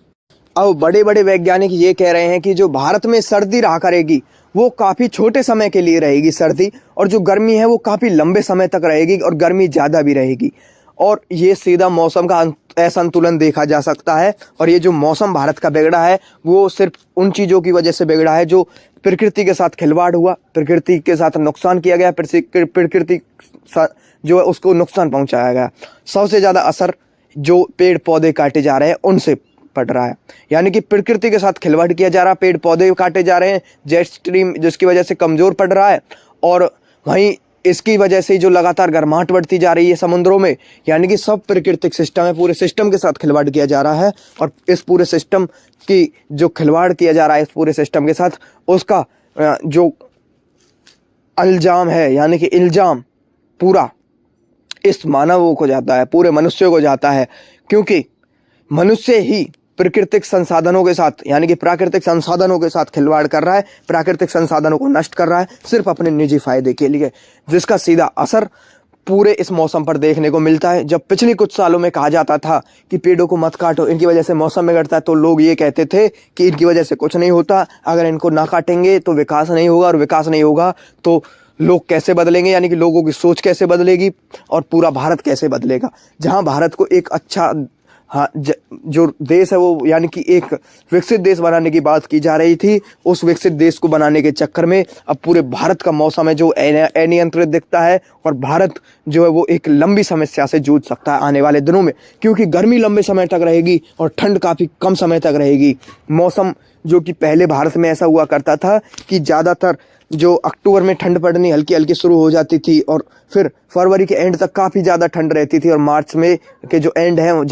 अब बड़े बड़े वैज्ञानिक ये कह रहे हैं कि जो भारत में सर्दी रहा करेगी वो काफ़ी छोटे समय के लिए रहेगी सर्दी, और जो गर्मी है वो काफ़ी लंबे समय तक रहेगी और गर्मी ज़्यादा भी रहेगी। और ये सीधा मौसम का असंतुलन देखा जा सकता है। और ये जो मौसम भारत का बिगड़ा है वो सिर्फ उन चीज़ों की वजह से बिगड़ा है जो प्रकृति के साथ खिलवाड़ हुआ, प्रकृति के साथ नुकसान किया गया, प्रकृति जो है उसको नुकसान पहुंचाया गया। सबसे ज़्यादा असर जो पेड़ पौधे काटे जा रहे हैं उनसे पड़ रहा है, यानी कि प्रकृति के साथ खिलवाड़ किया जा रहा है, पेड़ पौधे काटे जा रहे हैं, जेट स्ट्रीम जिसकी वजह से कमज़ोर पड़ रहा है। और वहीं इसकी वजह से जो लगातार गर्माहट बढ़ती जा रही है समुद्रों में, यानी कि सब प्राकृतिक सिस्टम है, पूरे सिस्टम के साथ खिलवाड़ किया जा रहा है। और इस पूरे सिस्टम की जो खिलवाड़ किया जा रहा है इस पूरे सिस्टम के साथ, उसका जो इल्ज़ाम है, यानी कि इल्ज़ाम पूरा इस मानवों को जाता है, पूरे मनुष्यों को जाता है, क्योंकि मनुष्य ही प्राकृतिक संसाधनों के साथ, यानी कि प्राकृतिक संसाधनों के साथ खिलवाड़ कर रहा है, प्राकृतिक संसाधनों को नष्ट कर रहा है सिर्फ अपने निजी फायदे के लिए, जिसका सीधा असर पूरे इस मौसम पर देखने को मिलता है। जब पिछले कुछ सालों में कहा जाता था कि पेड़ों को मत काटो, इनकी वजह से मौसम बिगड़ता है, तो लोग ये कहते थे कि इनकी वजह से कुछ नहीं होता, अगर इनको ना काटेंगे तो विकास नहीं होगा, और विकास नहीं होगा तो लोग कैसे बदलेंगे, यानी कि लोगों की सोच कैसे बदलेगी और पूरा भारत कैसे बदलेगा। जहाँ भारत को एक अच्छा हाँ जो देश है वो यानी कि एक विकसित देश बनाने की बात की जा रही थी, उस विकसित देश को बनाने के चक्कर में अब पूरे भारत का मौसम है जो अनियंत्रित दिखता है, और भारत जो है वो एक लंबी समस्या से जूझ सकता है आने वाले दिनों में, क्योंकि गर्मी लंबे समय तक रहेगी और ठंड काफ़ी कम समय तक रहेगी। मौसम जो कि पहले भारत में ऐसा हुआ करता था कि ज़्यादातर जो अक्टूबर में ठंड पड़नी हल्की हल्की शुरू हो जाती थी, और फिर फरवरी के एंड तक काफ़ी ज़्यादा ठंड रहती थी, और मार्च में के जो एंड है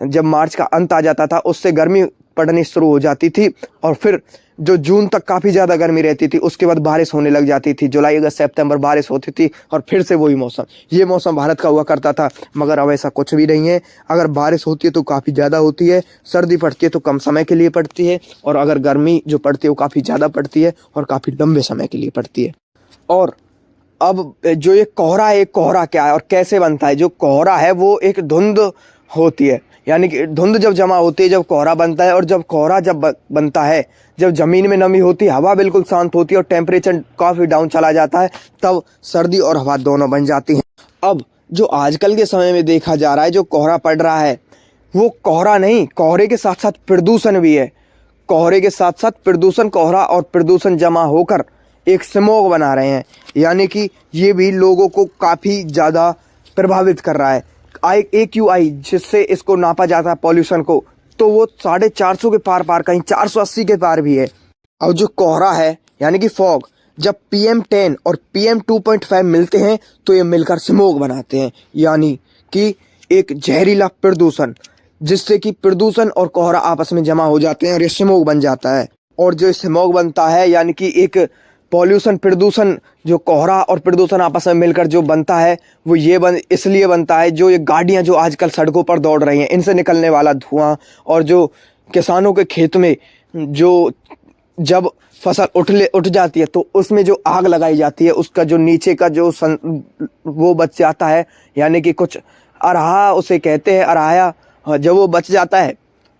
जब मार्च का अंत आ जाता था उससे गर्मी पड़नी शुरू हो जाती थी, और फिर जो जून तक काफ़ी ज़्यादा गर्मी रहती थी, उसके बाद बारिश होने लग जाती थी, जुलाई अगस्त सितंबर बारिश होती थी, और फिर से वही मौसम, ये मौसम भारत का हुआ करता था। मगर अब ऐसा कुछ भी नहीं है। अगर बारिश होती है तो काफ़ी ज़्यादा होती है, सर्दी पड़ती है तो कम समय के लिए पड़ती है, और अगर गर्मी जो पड़ती है वो काफ़ी ज़्यादा पड़ती है और काफ़ी लंबे समय के लिए पड़ती है। और अब जो ये कोहरा है, कोहरा क्या है और कैसे बनता है? जो कोहरा है वो एक धुंध होती है, यानी कि धुंध जब जमा होती है जब कोहरा बनता है, और जब कोहरा जब बनता है, जब ज़मीन में नमी होती है, हवा बिल्कुल शांत होती है और टेम्परेचर काफ़ी डाउन चला जाता है, तब सर्दी और हवा दोनों बन जाती हैं। अब जो आजकल के समय में देखा जा रहा है, जो कोहरा पड़ रहा है वो कोहरा नहीं, कोहरे के साथ साथ प्रदूषण भी है। कोहरे के साथ साथ प्रदूषण, कोहरा और प्रदूषण जमा होकर एक स्मॉग बना रहे हैं, यानी कि ये भी लोगों को काफ़ी ज़्यादा प्रभावित कर रहा है। AQI जिससे इसको नापा जाता है पॉल्यूशन को, तो वो 450 के पार कहीं 480 के पार भी है। और जो कोहरा है यानी कि फॉग, जब PM10 और PM2.5 मिलते हैं तो ये मिलकर स्मॉग बनाते हैं, यानी कि एक जहरीला प्रदूषण, जिससे कि प्रदूषण और कोहरा आपस में जमा हो जाते हैं और ये स्मॉग बन जाता है। और जो स्मॉग बनता है यानी कि एक पॉल्यूशन, प्रदूषण, जो कोहरा और प्रदूषण आपस में मिलकर जो बनता है वो इसलिए बनता है, जो ये गाड़ियां जो आजकल सड़कों पर दौड़ रही हैं, इनसे निकलने वाला धुआं, और जो किसानों के खेत में जो जब फसल उठ जाती है तो उसमें जो आग लगाई जाती है, उसका जो नीचे का जो वो बच जाता है, यानी कि कुछ अरहा उसे कहते हैं, अराया, जब वो बच जाता है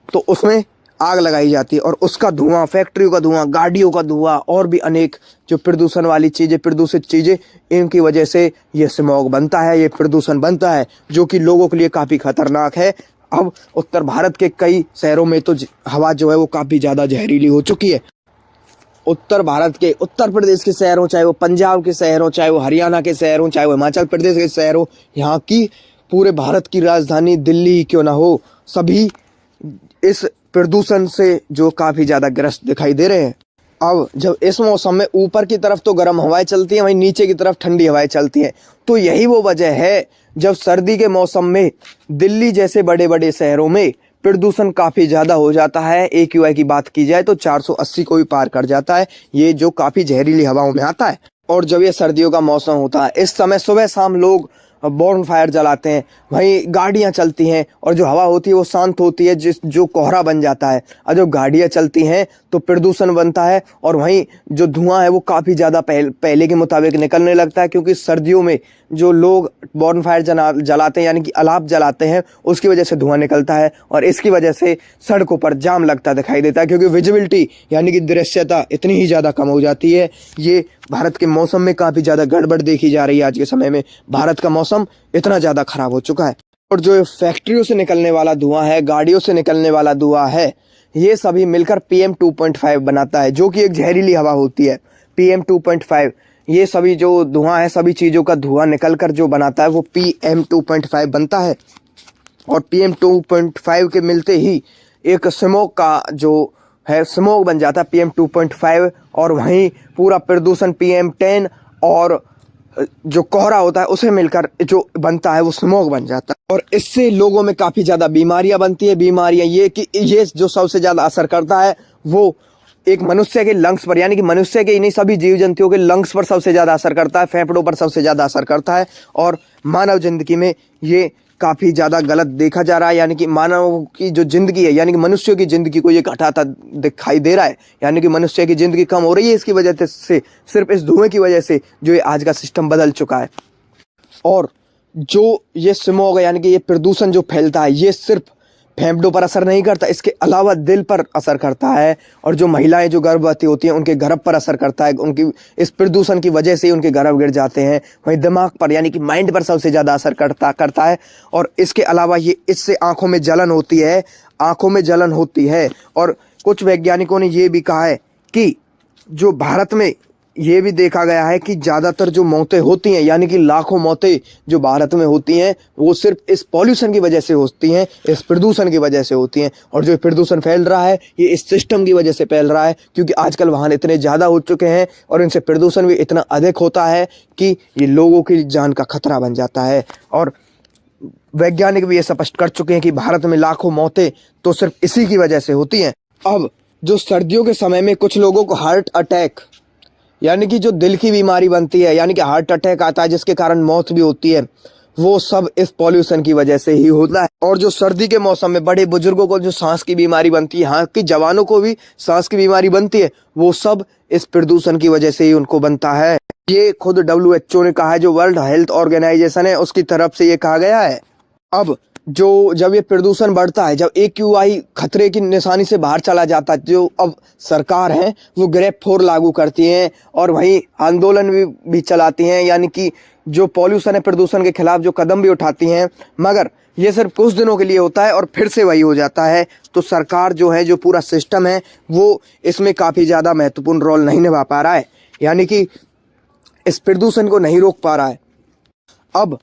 तो उसमें आग लगाई जाती है, और उसका धुआं, फैक्ट्रियों का धुआं, गाड़ियों का धुआं और भी अनेक जो प्रदूषण वाली चीज़ें, प्रदूषित चीज़ें, इनकी वजह से ये स्मॉग बनता है, ये प्रदूषण बनता है, जो कि लोगों के लिए काफ़ी खतरनाक है। अब उत्तर भारत के कई शहरों में तो हवा जो है वो काफ़ी ज़्यादा जहरीली हो चुकी है। उत्तर भारत के, उत्तर प्रदेश के शहर हो, चाहे वो पंजाब के शहर हो, चाहे वो हरियाणा के शहर हो, चाहे वो हिमाचल प्रदेश के शहर हो, यहाँ की पूरे भारत की राजधानी दिल्ली क्यों ना हो, सभी इस प्रदूषण से जो काफ़ी ज़्यादा ग्रस्त दिखाई दे रहे हैं। अब जब इस मौसम में ऊपर की तरफ तो गर्म हवाएं चलती हैं, वहीं नीचे की तरफ ठंडी हवाएं चलती हैं, तो यही वो वजह है जब सर्दी के मौसम में दिल्ली जैसे बड़े बड़े शहरों में प्रदूषण काफ़ी ज़्यादा हो जाता है। AQI की बात की जाए तो 480 को भी पार कर जाता है, ये जो काफ़ी जहरीली हवाओं में आता है। और जब ये सर्दियों का मौसम होता है, इस समय सुबह शाम लोग बॉर्न फायर जलाते हैं, वहीं गाड़ियां चलती हैं, और जो हवा होती है वो शांत होती है, जो कोहरा बन जाता है, और जब गाड़ियां चलती हैं तो प्रदूषण बनता है, और वहीं जो धुआं है वो काफ़ी ज़्यादा पहले के मुताबिक निकलने लगता है, क्योंकि सर्दियों में जो लोग बॉर्न फायर जलाते हैं, यानी कि अलाप जलाते हैं, उसकी वजह से धुआं निकलता है, और इसकी वजह से सड़कों पर जाम लगता दिखाई देता है, क्योंकि विजिबिलिटी यानी कि दृश्यता इतनी ही ज़्यादा कम हो जाती है। ये भारत के मौसम में काफ़ी ज़्यादा गड़बड़ देखी जा रही है। आज के समय में भारत का मौसम इतना ज़्यादा खराब हो चुका है। और जो फैक्ट्रियों से निकलने वाला धुआं है, गाड़ियों से निकलने वाला धुआं है, ये सभी मिलकर PM2.5 बनाता है, जो कि एक जहरीली हवा होती है। PM2.5, ये सभी जो धुआं है, सभी चीज़ों का धुआं निकलकर जो बनाता है वो PM2.5 बनता है, और PM2.5 के मिलते ही एक स्मोक का जो है स्मोक बन जाता है PM2.5, और वहीं पूरा प्रदूषण PM10 और जो कोहरा होता है उसे मिलकर जो बनता है वो स्मोक बन जाता है, और इससे लोगों में काफ़ी ज़्यादा बीमारियां बनती है। बीमारियां ये कि ये जो सबसे ज़्यादा असर करता है वो एक मनुष्य के लंग्स पर, यानी कि मनुष्य के ही नहीं, सभी जीव जंतुओं के लंग्स पर सबसे ज़्यादा असर करता है, फेफड़ों पर सबसे ज़्यादा असर करता है, और मानव जिंदगी में ये काफ़ी ज़्यादा गलत देखा जा रहा है। यानी कि मानव की जो ज़िंदगी है, यानी कि मनुष्यों की ज़िंदगी को ये घटाता दिखाई दे रहा है, यानी कि मनुष्य की ज़िंदगी कम हो रही है इसकी वजह से, सिर्फ इस धुएं की वजह से जो ये आज का सिस्टम बदल चुका है। और जो ये स्मॉग है, यानी कि ये प्रदूषण जो फैलता है, ये सिर्फ फेफड़ों पर असर नहीं करता, इसके अलावा दिल पर असर करता है। और जो महिलाएं जो गर्भवती होती हैं उनके गर्भ पर असर करता है, उनकी इस प्रदूषण की वजह से उनके गर्भ गिर जाते हैं। वहीं दिमाग पर यानी कि माइंड पर सबसे ज़्यादा असर करता है। और इसके अलावा ये इससे आँखों में जलन होती है। और कुछ वैज्ञानिकों ने ये भी कहा है कि जो भारत में ये भी देखा गया है कि ज़्यादातर जो मौतें होती हैं, यानी कि लाखों मौतें जो भारत में होती हैं, वो सिर्फ इस पॉल्यूशन की वजह से होती हैं, इस प्रदूषण की वजह से होती हैं। और जो प्रदूषण फैल रहा है ये इस सिस्टम की वजह से फैल रहा है, क्योंकि आजकल वाहन इतने ज़्यादा हो चुके हैं और इनसे प्रदूषण भी इतना अधिक होता है कि ये लोगों की जान का खतरा बन जाता है। और वैज्ञानिक भी ये स्पष्ट कर चुके हैं कि भारत में लाखों मौतें तो सिर्फ इसी की वजह से होती हैं। अब जो सर्दियों के समय में कुछ लोगों को हार्ट अटैक यानी कि जो दिल की बीमारी बनती है, यानी कि हार्ट अटैक आता है जिसके कारण मौत भी होती है, वो सब इस पॉल्यूशन की वजह से ही होता है। और जो सर्दी के मौसम में बड़े बुजुर्गों को जो सांस की बीमारी बनती है, यहाँ की जवानों को भी सांस की बीमारी बनती है, वो सब इस प्रदूषण की वजह से ही उनको बनता है। ये खुद WHO ने कहा है, जो वर्ल्ड हेल्थ ऑर्गेनाइजेशन है उसकी तरफ से ये कहा गया है। अब जब ये प्रदूषण बढ़ता है, जब AQI खतरे की निशानी से बाहर चला जाता है, जो अब सरकार है वो ग्रेप 4 लागू करती हैं और वहीं आंदोलन भी चलाती हैं, यानी कि जो पॉल्यूशन है प्रदूषण के खिलाफ जो कदम भी उठाती हैं। मगर ये सिर्फ कुछ दिनों के लिए होता है और फिर से वही हो जाता है। तो सरकार जो है, जो पूरा सिस्टम है, वो इसमें काफ़ी ज़्यादा महत्वपूर्ण रोल नहीं निभा पा रहा है, यानी कि इस प्रदूषण को नहीं रोक पा रहा है। अब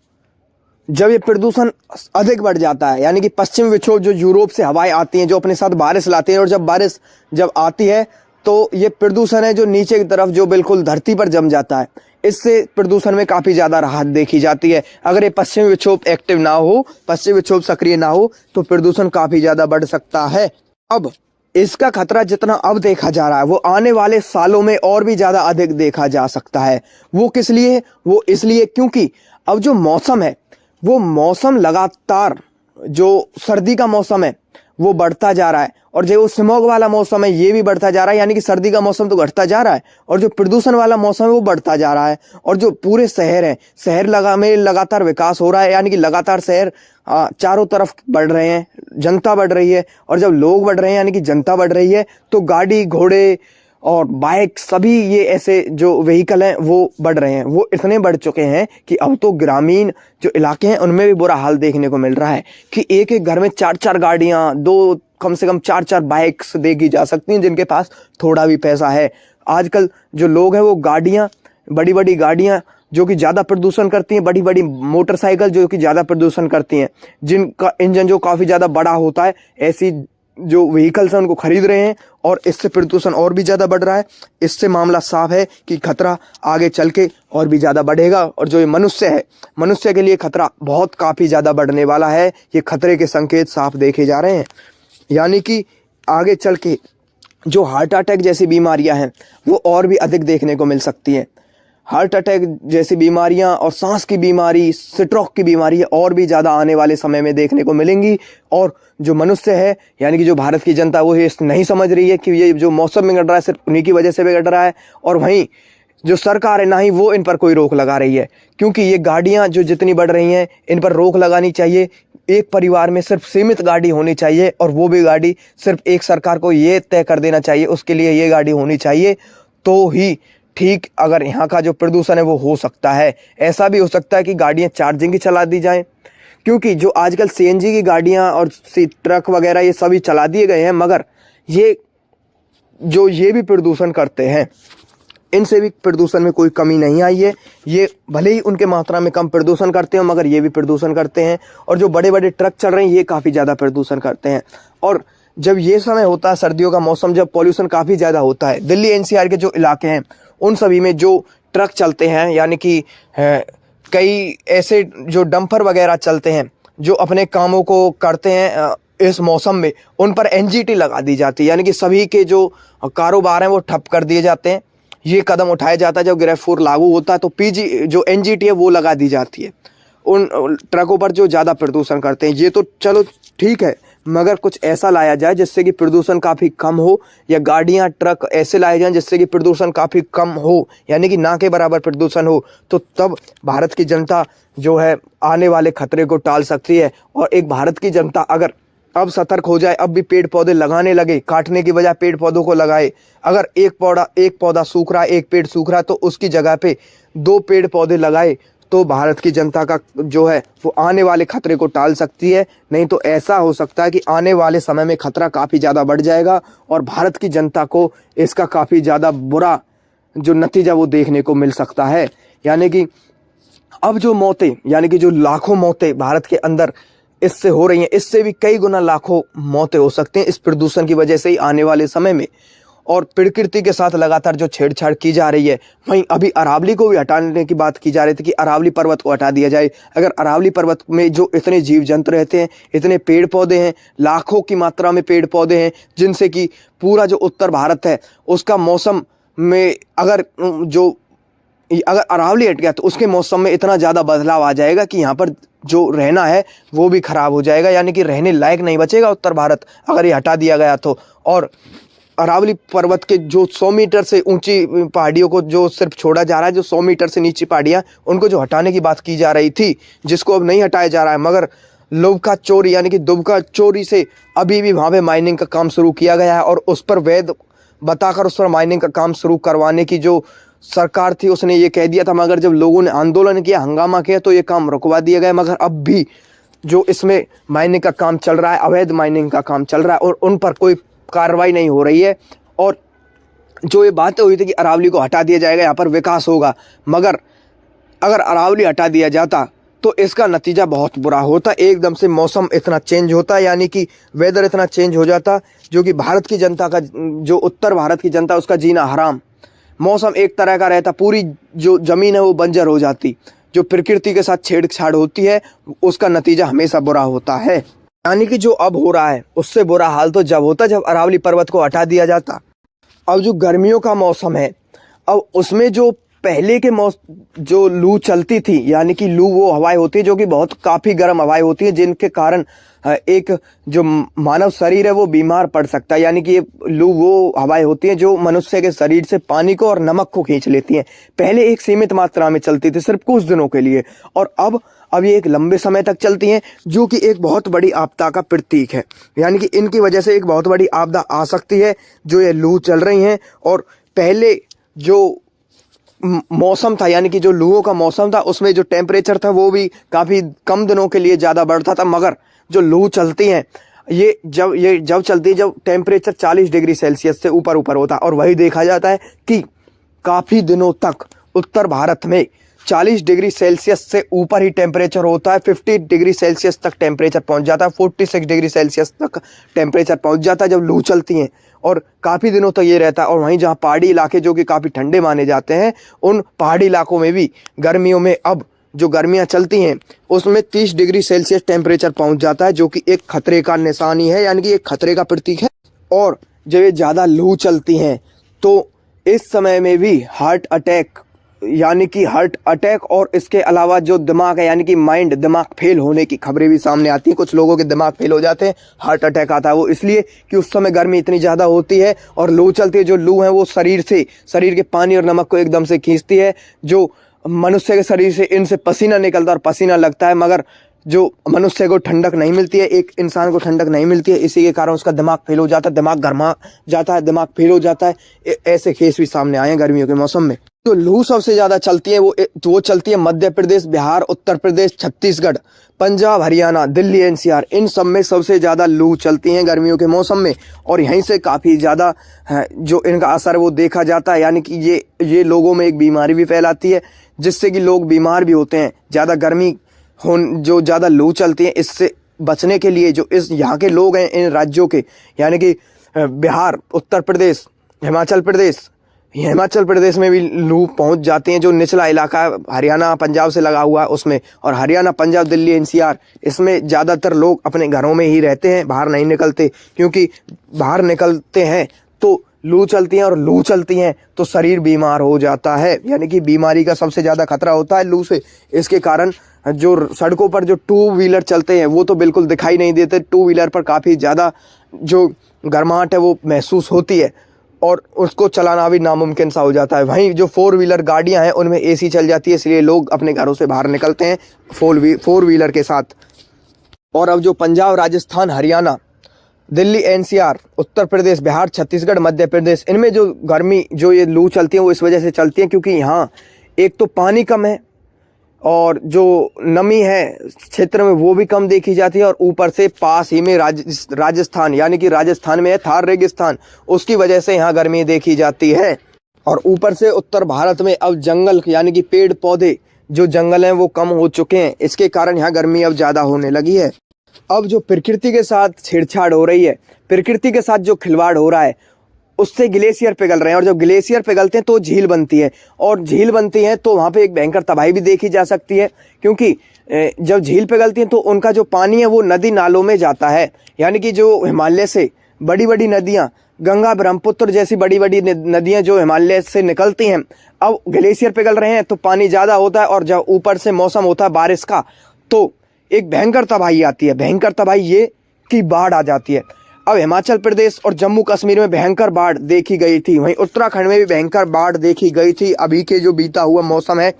जब ये प्रदूषण अधिक बढ़ जाता है, यानी कि पश्चिम विक्षोभ जो यूरोप से हवाएं आती हैं, जो अपने साथ बारिश लाती हैं, और जब बारिश आती है तो ये प्रदूषण है जो नीचे की तरफ जो बिल्कुल धरती पर जम जाता है, इससे प्रदूषण में काफ़ी ज़्यादा राहत देखी जाती है। अगर ये पश्चिम विक्षोभ एक्टिव ना हो, पश्चिम विक्षोभ सक्रिय ना हो, तो प्रदूषण काफ़ी ज़्यादा बढ़ सकता है। अब इसका खतरा जितना अब देखा जा रहा है, वो आने वाले सालों में और भी ज़्यादा अधिक देखा जा सकता है। वो किस लिए? वो इसलिए क्योंकि अब जो मौसम है, वो मौसम लगातार, जो सर्दी का मौसम है वो बढ़ता जा रहा है, और जो स्मॉग वाला मौसम है ये भी बढ़ता जा रहा है, यानी कि सर्दी का मौसम तो घटता जा रहा है और जो प्रदूषण वाला मौसम है वो बढ़ता जा रहा है। और जो पूरे शहर हैं, में लगातार विकास हो रहा है, यानी कि लगातार शहर चारों तरफ बढ़ रहे हैं, जनता बढ़ रही है। और जब लोग बढ़ रहे हैं यानी कि जनता बढ़ रही है, तो गाड़ी घोड़े और बाइक, सभी ये ऐसे जो व्हीकल हैं वो बढ़ रहे हैं। वो इतने बढ़ चुके हैं कि अब तो ग्रामीण जो इलाके हैं उनमें भी बुरा हाल देखने को मिल रहा है कि एक एक घर में 4-4 गाड़ियां, कम से कम 4-4 बाइक्स देखी जा सकती हैं जिनके पास थोड़ा भी पैसा है। आजकल जो लोग हैं वो गाड़ियां, बड़ी बड़ी गाड़ियां जो कि ज़्यादा प्रदूषण करती हैं, बड़ी बड़ी मोटरसाइकिल जो कि ज़्यादा प्रदूषण करती हैं, जिनका इंजन जो काफ़ी ज़्यादा बड़ा होता है, ऐसी जो व्हीकल्स हैं उनको खरीद रहे हैं और इससे प्रदूषण और भी ज़्यादा बढ़ रहा है। इससे मामला साफ है कि खतरा आगे चल के और भी ज़्यादा बढ़ेगा। और जो ये मनुष्य है, मनुष्य के लिए खतरा बहुत काफ़ी ज़्यादा बढ़ने वाला है। ये खतरे के संकेत साफ देखे जा रहे हैं, यानी कि आगे चल के जो हार्ट अटैक जैसी बीमारियां हैं वो और भी अधिक देखने को मिल सकती हैं। हार्ट अटैक जैसी बीमारियां और सांस की बीमारी, स्ट्रोक की बीमारी और भी ज़्यादा आने वाले समय में देखने को मिलेंगी। और जो मनुष्य है, यानी कि जो भारत की जनता, वो ये नहीं समझ रही है कि ये जो मौसम बिगड़ रहा है सिर्फ उन्हीं की वजह से बिगड़ रहा है। और वहीं जो सरकार है, ना ही वो इन पर कोई रोक लगा रही है, क्योंकि ये गाड़ियां जो जितनी बढ़ रही हैं इन पर रोक लगानी चाहिए। एक परिवार में सिर्फ सीमित गाड़ी होनी चाहिए, और वो भी गाड़ी सिर्फ एक सरकार को ये तय कर देना चाहिए उसके लिए ये गाड़ी होनी चाहिए, तो ही ठीक अगर यहाँ का जो प्रदूषण है वो हो सकता है। ऐसा भी हो सकता है कि गाड़ियाँ चार्जिंग की चला दी जाएं, क्योंकि जो आजकल CNG की गाड़ियाँ और ट्रक वगैरह ये सभी चला दिए गए हैं, मगर ये भी प्रदूषण करते हैं, इनसे भी प्रदूषण में कोई कमी नहीं आई है। ये भले ही उनके मात्रा में कम प्रदूषण करते हैं, मगर ये भी प्रदूषण करते हैं। और जो बड़े बड़े ट्रक चल रहे हैं ये काफ़ी ज़्यादा प्रदूषण करते हैं। और जब ये समय होता है सर्दियों का मौसम, जब पॉल्यूशन काफ़ी ज़्यादा होता है, दिल्ली NCR के जो इलाके हैं उन सभी में जो ट्रक चलते हैं, यानी कि कई ऐसे जो डंपर वगैरह चलते हैं जो अपने कामों को करते हैं इस मौसम में, उन पर NGT लगा दी जाती है, यानी कि सभी के जो कारोबार हैं वो ठप कर दिए जाते हैं। ये कदम उठाया जाता है जब ग्रेफ 4 लागू होता है, तो PG जो NGT है वो लगा दी जाती है उन ट्रकों पर जो ज़्यादा प्रदूषण करते हैं। ये तो चलो ठीक है, मगर कुछ ऐसा लाया जाए जिससे कि प्रदूषण काफ़ी कम हो, या गाड़ियाँ ट्रक ऐसे लाए जाएं जिससे कि प्रदूषण काफ़ी कम हो, यानी कि ना के बराबर प्रदूषण हो। तो तब भारत की जनता जो है आने वाले खतरे को टाल सकती है। और एक भारत की जनता अगर अब सतर्क हो जाए, अब भी पेड़ पौधे लगाने लगे, काटने की बजाय पेड़ पौधों को लगाए। अगर एक पौधा सूख रहा है, एक पेड़ सूख रहा है, तो उसकी जगह पे 2 पेड़ पौधे लगाए तो भारत की जनता का जो है वो आने वाले खतरे को टाल सकती है। नहीं तो ऐसा हो सकता है कि आने वाले समय में खतरा काफ़ी ज़्यादा बढ़ जाएगा और भारत की जनता को इसका काफ़ी ज़्यादा बुरा जो नतीजा वो देखने को मिल सकता है। यानी कि अब जो मौतें, यानी कि जो लाखों मौतें भारत के अंदर इससे हो रही हैं, इससे भी कई गुना लाखों मौतें हो सकती हैं इस प्रदूषण की वजह से ही आने वाले समय में। और प्रकृति के साथ लगातार जो छेड़छाड़ की जा रही है, वहीं अभी अरावली को भी हटाने की बात की जा रही थी कि अरावली पर्वत को हटा दिया जाए। अगर अरावली पर्वत में जो इतने जीव जंतु रहते हैं, इतने पेड़ पौधे हैं, लाखों की मात्रा में पेड़ पौधे हैं, जिनसे कि पूरा जो उत्तर भारत है उसका मौसम में अगर अरावली हट गया तो उसके मौसम में इतना ज़्यादा बदलाव आ जाएगा कि यहाँ पर जो रहना है वो भी ख़राब हो जाएगा। यानी कि रहने लायक नहीं बचेगा उत्तर भारत अगर ये हटा दिया गया तो। और अरावली पर्वत के जो 100 मीटर से ऊंची पहाड़ियों को जो सिर्फ छोड़ा जा रहा है, जो 100 मीटर से नीचे पहाड़ियाँ, उनको जो हटाने की बात की जा रही थी, जिसको अब नहीं हटाया जा रहा है, मगर लुबका चोरी यानी कि दुबका चोरी से अभी भी वहाँ पे माइनिंग का काम शुरू किया गया है। और उस पर वैध बताकर उस पर माइनिंग का काम शुरू करवाने की जो सरकार थी उसने ये कह दिया था, मगर जब लोगों ने आंदोलन किया, हंगामा किया, तो ये काम रुकवा दिया गया। मगर अब भी जो इसमें माइनिंग का काम चल रहा है, अवैध माइनिंग का काम चल रहा है और उन पर कोई कार्रवाई नहीं हो रही है। और जो ये बातें हुई थी कि अरावली को हटा दिया जाएगा, यहाँ पर विकास होगा, मगर अगर अरावली हटा दिया जाता तो इसका नतीजा बहुत बुरा होता। एकदम से मौसम इतना चेंज होता, यानी कि वेदर इतना चेंज हो जाता, जो कि भारत की जनता का, जो उत्तर भारत की जनता, उसका जीना हराम। मौसम एक तरह का रहता, पूरी जो ज़मीन है वो बंजर हो जाती। जो प्रकृति के साथ छेड़छाड़ होती है उसका नतीजा हमेशा बुरा होता है। यानी कि जो अब हो रहा है उससे बुरा हाल तो जब होता जब अरावली पर्वत को हटा दिया जाता। अब जो गर्मियों का मौसम है, अब उसमें जो पहले के जो लू चलती थी, यानी कि लू वो हवाएं होती है जो कि बहुत काफ़ी गर्म हवाएं होती है, जिनके कारण एक जो मानव शरीर है वो बीमार पड़ सकता है। यानी कि ये लू वो हवाएं होती हैं जो मनुष्य के शरीर से पानी को और नमक को खींच लेती हैं। पहले एक सीमित मात्रा में चलती थी, सिर्फ कुछ दिनों के लिए, और अब ये एक लंबे समय तक चलती हैं, जो कि एक बहुत बड़ी आपदा का प्रतीक है। यानी कि इनकी वजह से एक बहुत बड़ी आपदा आ सकती है जो ये लू चल रही हैं। और पहले जो मौसम था, यानी कि जो लूओं का मौसम था, उसमें जो टेम्परेचर था वो भी काफ़ी कम दिनों के लिए ज़्यादा बढ़ता था। मगर जो लू चलती हैं ये जब चलती है जब टेम्परेचर 40 डिग्री सेल्सियस से ऊपर होता है। और वही देखा जाता है कि काफ़ी दिनों तक उत्तर भारत में 40 डिग्री सेल्सियस से ऊपर ही टेम्परेचर होता है। 50 डिग्री सेल्सियस तक टेम्परेचर पहुंच जाता है, 46 डिग्री सेल्सियस तक टेम्परेचर पहुंच जाता है जब लू चलती हैं, और काफ़ी दिनों तक ये रहता है। और वहीं जहाँ पहाड़ी इलाके जो कि काफ़ी ठंडे माने जाते हैं, उन पहाड़ी इलाकों में भी गर्मियों में अब जो गर्मियाँ चलती हैं उसमें 30 डिग्री सेल्सियस टेम्परेचर पहुँच जाता है, जो कि एक खतरे का निशानी है, यानी कि एक खतरे का प्रतीक है। और जब ये ज़्यादा लू चलती हैं तो इस समय में भी हार्ट अटैक और इसके अलावा जो दिमाग है, यानी कि दिमाग फेल होने की खबरें भी सामने आती हैं। कुछ लोगों के दिमाग फेल हो जाते हैं, हार्ट अटैक आता है, वो इसलिए कि उस समय गर्मी इतनी ज़्यादा होती है और लू चलती है। जो लू है वो शरीर के पानी और नमक को एकदम से खींचती है। जो मनुष्य के शरीर से इनसे पसीना निकलता है और पसीना लगता है, मगर जो मनुष्य को ठंडक नहीं मिलती है, एक इंसान को ठंडक नहीं मिलती है, इसी के कारण उसका दिमाग फेल हो जाता है, दिमाग गर्मा जाता है, दिमाग फेल हो जाता है। ऐसे केस भी सामने आए हैं गर्मियों के मौसम में। जो लू सबसे ज़्यादा चलती है वो चलती है मध्य प्रदेश, बिहार, उत्तर प्रदेश, छत्तीसगढ़, पंजाब, हरियाणा, दिल्ली, एनसीआर, इन सब में सबसे ज़्यादा लू चलती हैं गर्मियों के मौसम में। और यहीं से काफ़ी ज़्यादा जो इनका असर वो देखा जाता है। यानी कि ये लोगों में एक बीमारी भी फैलाती है, जिससे कि लोग बीमार भी होते हैं। ज़्यादा गर्मी जो ज़्यादा लू चलती है, इससे बचने के लिए जो यहाँ के लोग हैं इन राज्यों के, यानी कि बिहार, उत्तर प्रदेश, हिमाचल प्रदेश में भी लू पहुंच जाती हैं। जो निचला इलाका हरियाणा पंजाब से लगा हुआ है उसमें, और हरियाणा, पंजाब, दिल्ली, एनसीआर, इसमें ज़्यादातर लोग अपने घरों में ही रहते हैं, बाहर नहीं निकलते, क्योंकि बाहर निकलते हैं तो लू चलती हैं, और लू चलती हैं तो शरीर बीमार हो जाता है। यानी कि बीमारी का सबसे ज़्यादा खतरा होता है लू से। इसके कारण जो सड़कों पर जो 2 व्हीलर चलते हैं वो तो बिल्कुल दिखाई नहीं देते। 2 व्हीलर पर काफ़ी ज़्यादा जो गर्माहट है वो महसूस होती है और उसको चलाना भी नामुमकिन सा हो जाता है। वहीं जो 4 व्हीलर गाड़ियां हैं उनमें एसी चल जाती है, इसलिए लोग अपने घरों से बाहर निकलते हैं 4 व्हीलर के साथ। और अब जो पंजाब, राजस्थान, हरियाणा, दिल्ली, एनसीआर, उत्तर प्रदेश, बिहार, छत्तीसगढ़, मध्य प्रदेश, इनमें जो गर्मी, जो ये लू चलती है वो इस वजह से चलती है क्योंकि यहाँ एक तो पानी कम है और जो नमी है क्षेत्र में वो भी कम देखी जाती है, और ऊपर से पास ही में राजस्थान यानी कि राजस्थान में है थार रेगिस्तान, उसकी वजह से यहाँ गर्मी देखी जाती है। और ऊपर से उत्तर भारत में अब जंगल यानी कि पेड़ पौधे जो जंगल हैं वो कम हो चुके हैं, इसके कारण यहाँ गर्मी अब ज़्यादा होने लगी है। अब जो प्रकृति के साथ छेड़छाड़ हो रही है, प्रकृति के साथ जो खिलवाड़ हो रहा है, उससे ग्लेशियर पिघल रहे हैं, और जब ग्लेशियर पिघलते हैं तो झील बनती है, और झील बनती है तो वहाँ पे एक भयंकर तबाही भी देखी जा सकती है क्योंकि जब झील पिघलती है तो उनका जो पानी है वो नदी नालों में जाता है, यानी कि जो हिमालय से बड़ी बड़ी नदियाँ, गंगा, ब्रह्मपुत्र जैसी बड़ी बड़ी नदियाँ जो हिमालय से निकलती हैं, अब ग्लेशियर पिघल रहे हैं तो पानी ज़्यादा होता है, और जब ऊपर से मौसम होता है बारिश का तो एक भयंकर तबाही आती है। भयंकर तबाही ये कि बाढ़ आ जाती है। अब हिमाचल प्रदेश और जम्मू कश्मीर में भयंकर बाढ़ देखी गई थी, वहीं उत्तराखंड में भी भयंकर बाढ़ देखी गई थी। अभी के जो बीता हुआ मौसम है,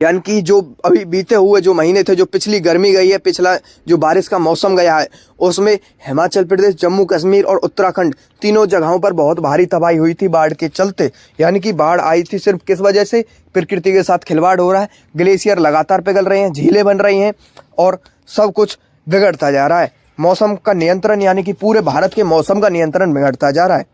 यानी कि जो अभी बीते हुए जो महीने थे, जो पिछली गर्मी गई है, पिछला जो बारिश का मौसम गया है, उसमें हिमाचल प्रदेश, जम्मू कश्मीर और उत्तराखंड तीनों जगहों पर बहुत भारी तबाही हुई थी बाढ़ के चलते। यानी कि बाढ़ आई थी सिर्फ किस वजह से? प्रकृति के साथ खिलवाड़ हो रहा है, ग्लेशियर लगातार पिघल रहे हैं, झीलें बन रही हैं और सब कुछ बिगड़ता जा रहा है। मौसम का नियंत्रण यानी कि पूरे भारत के मौसम का नियंत्रण बिगड़ता जा रहा है।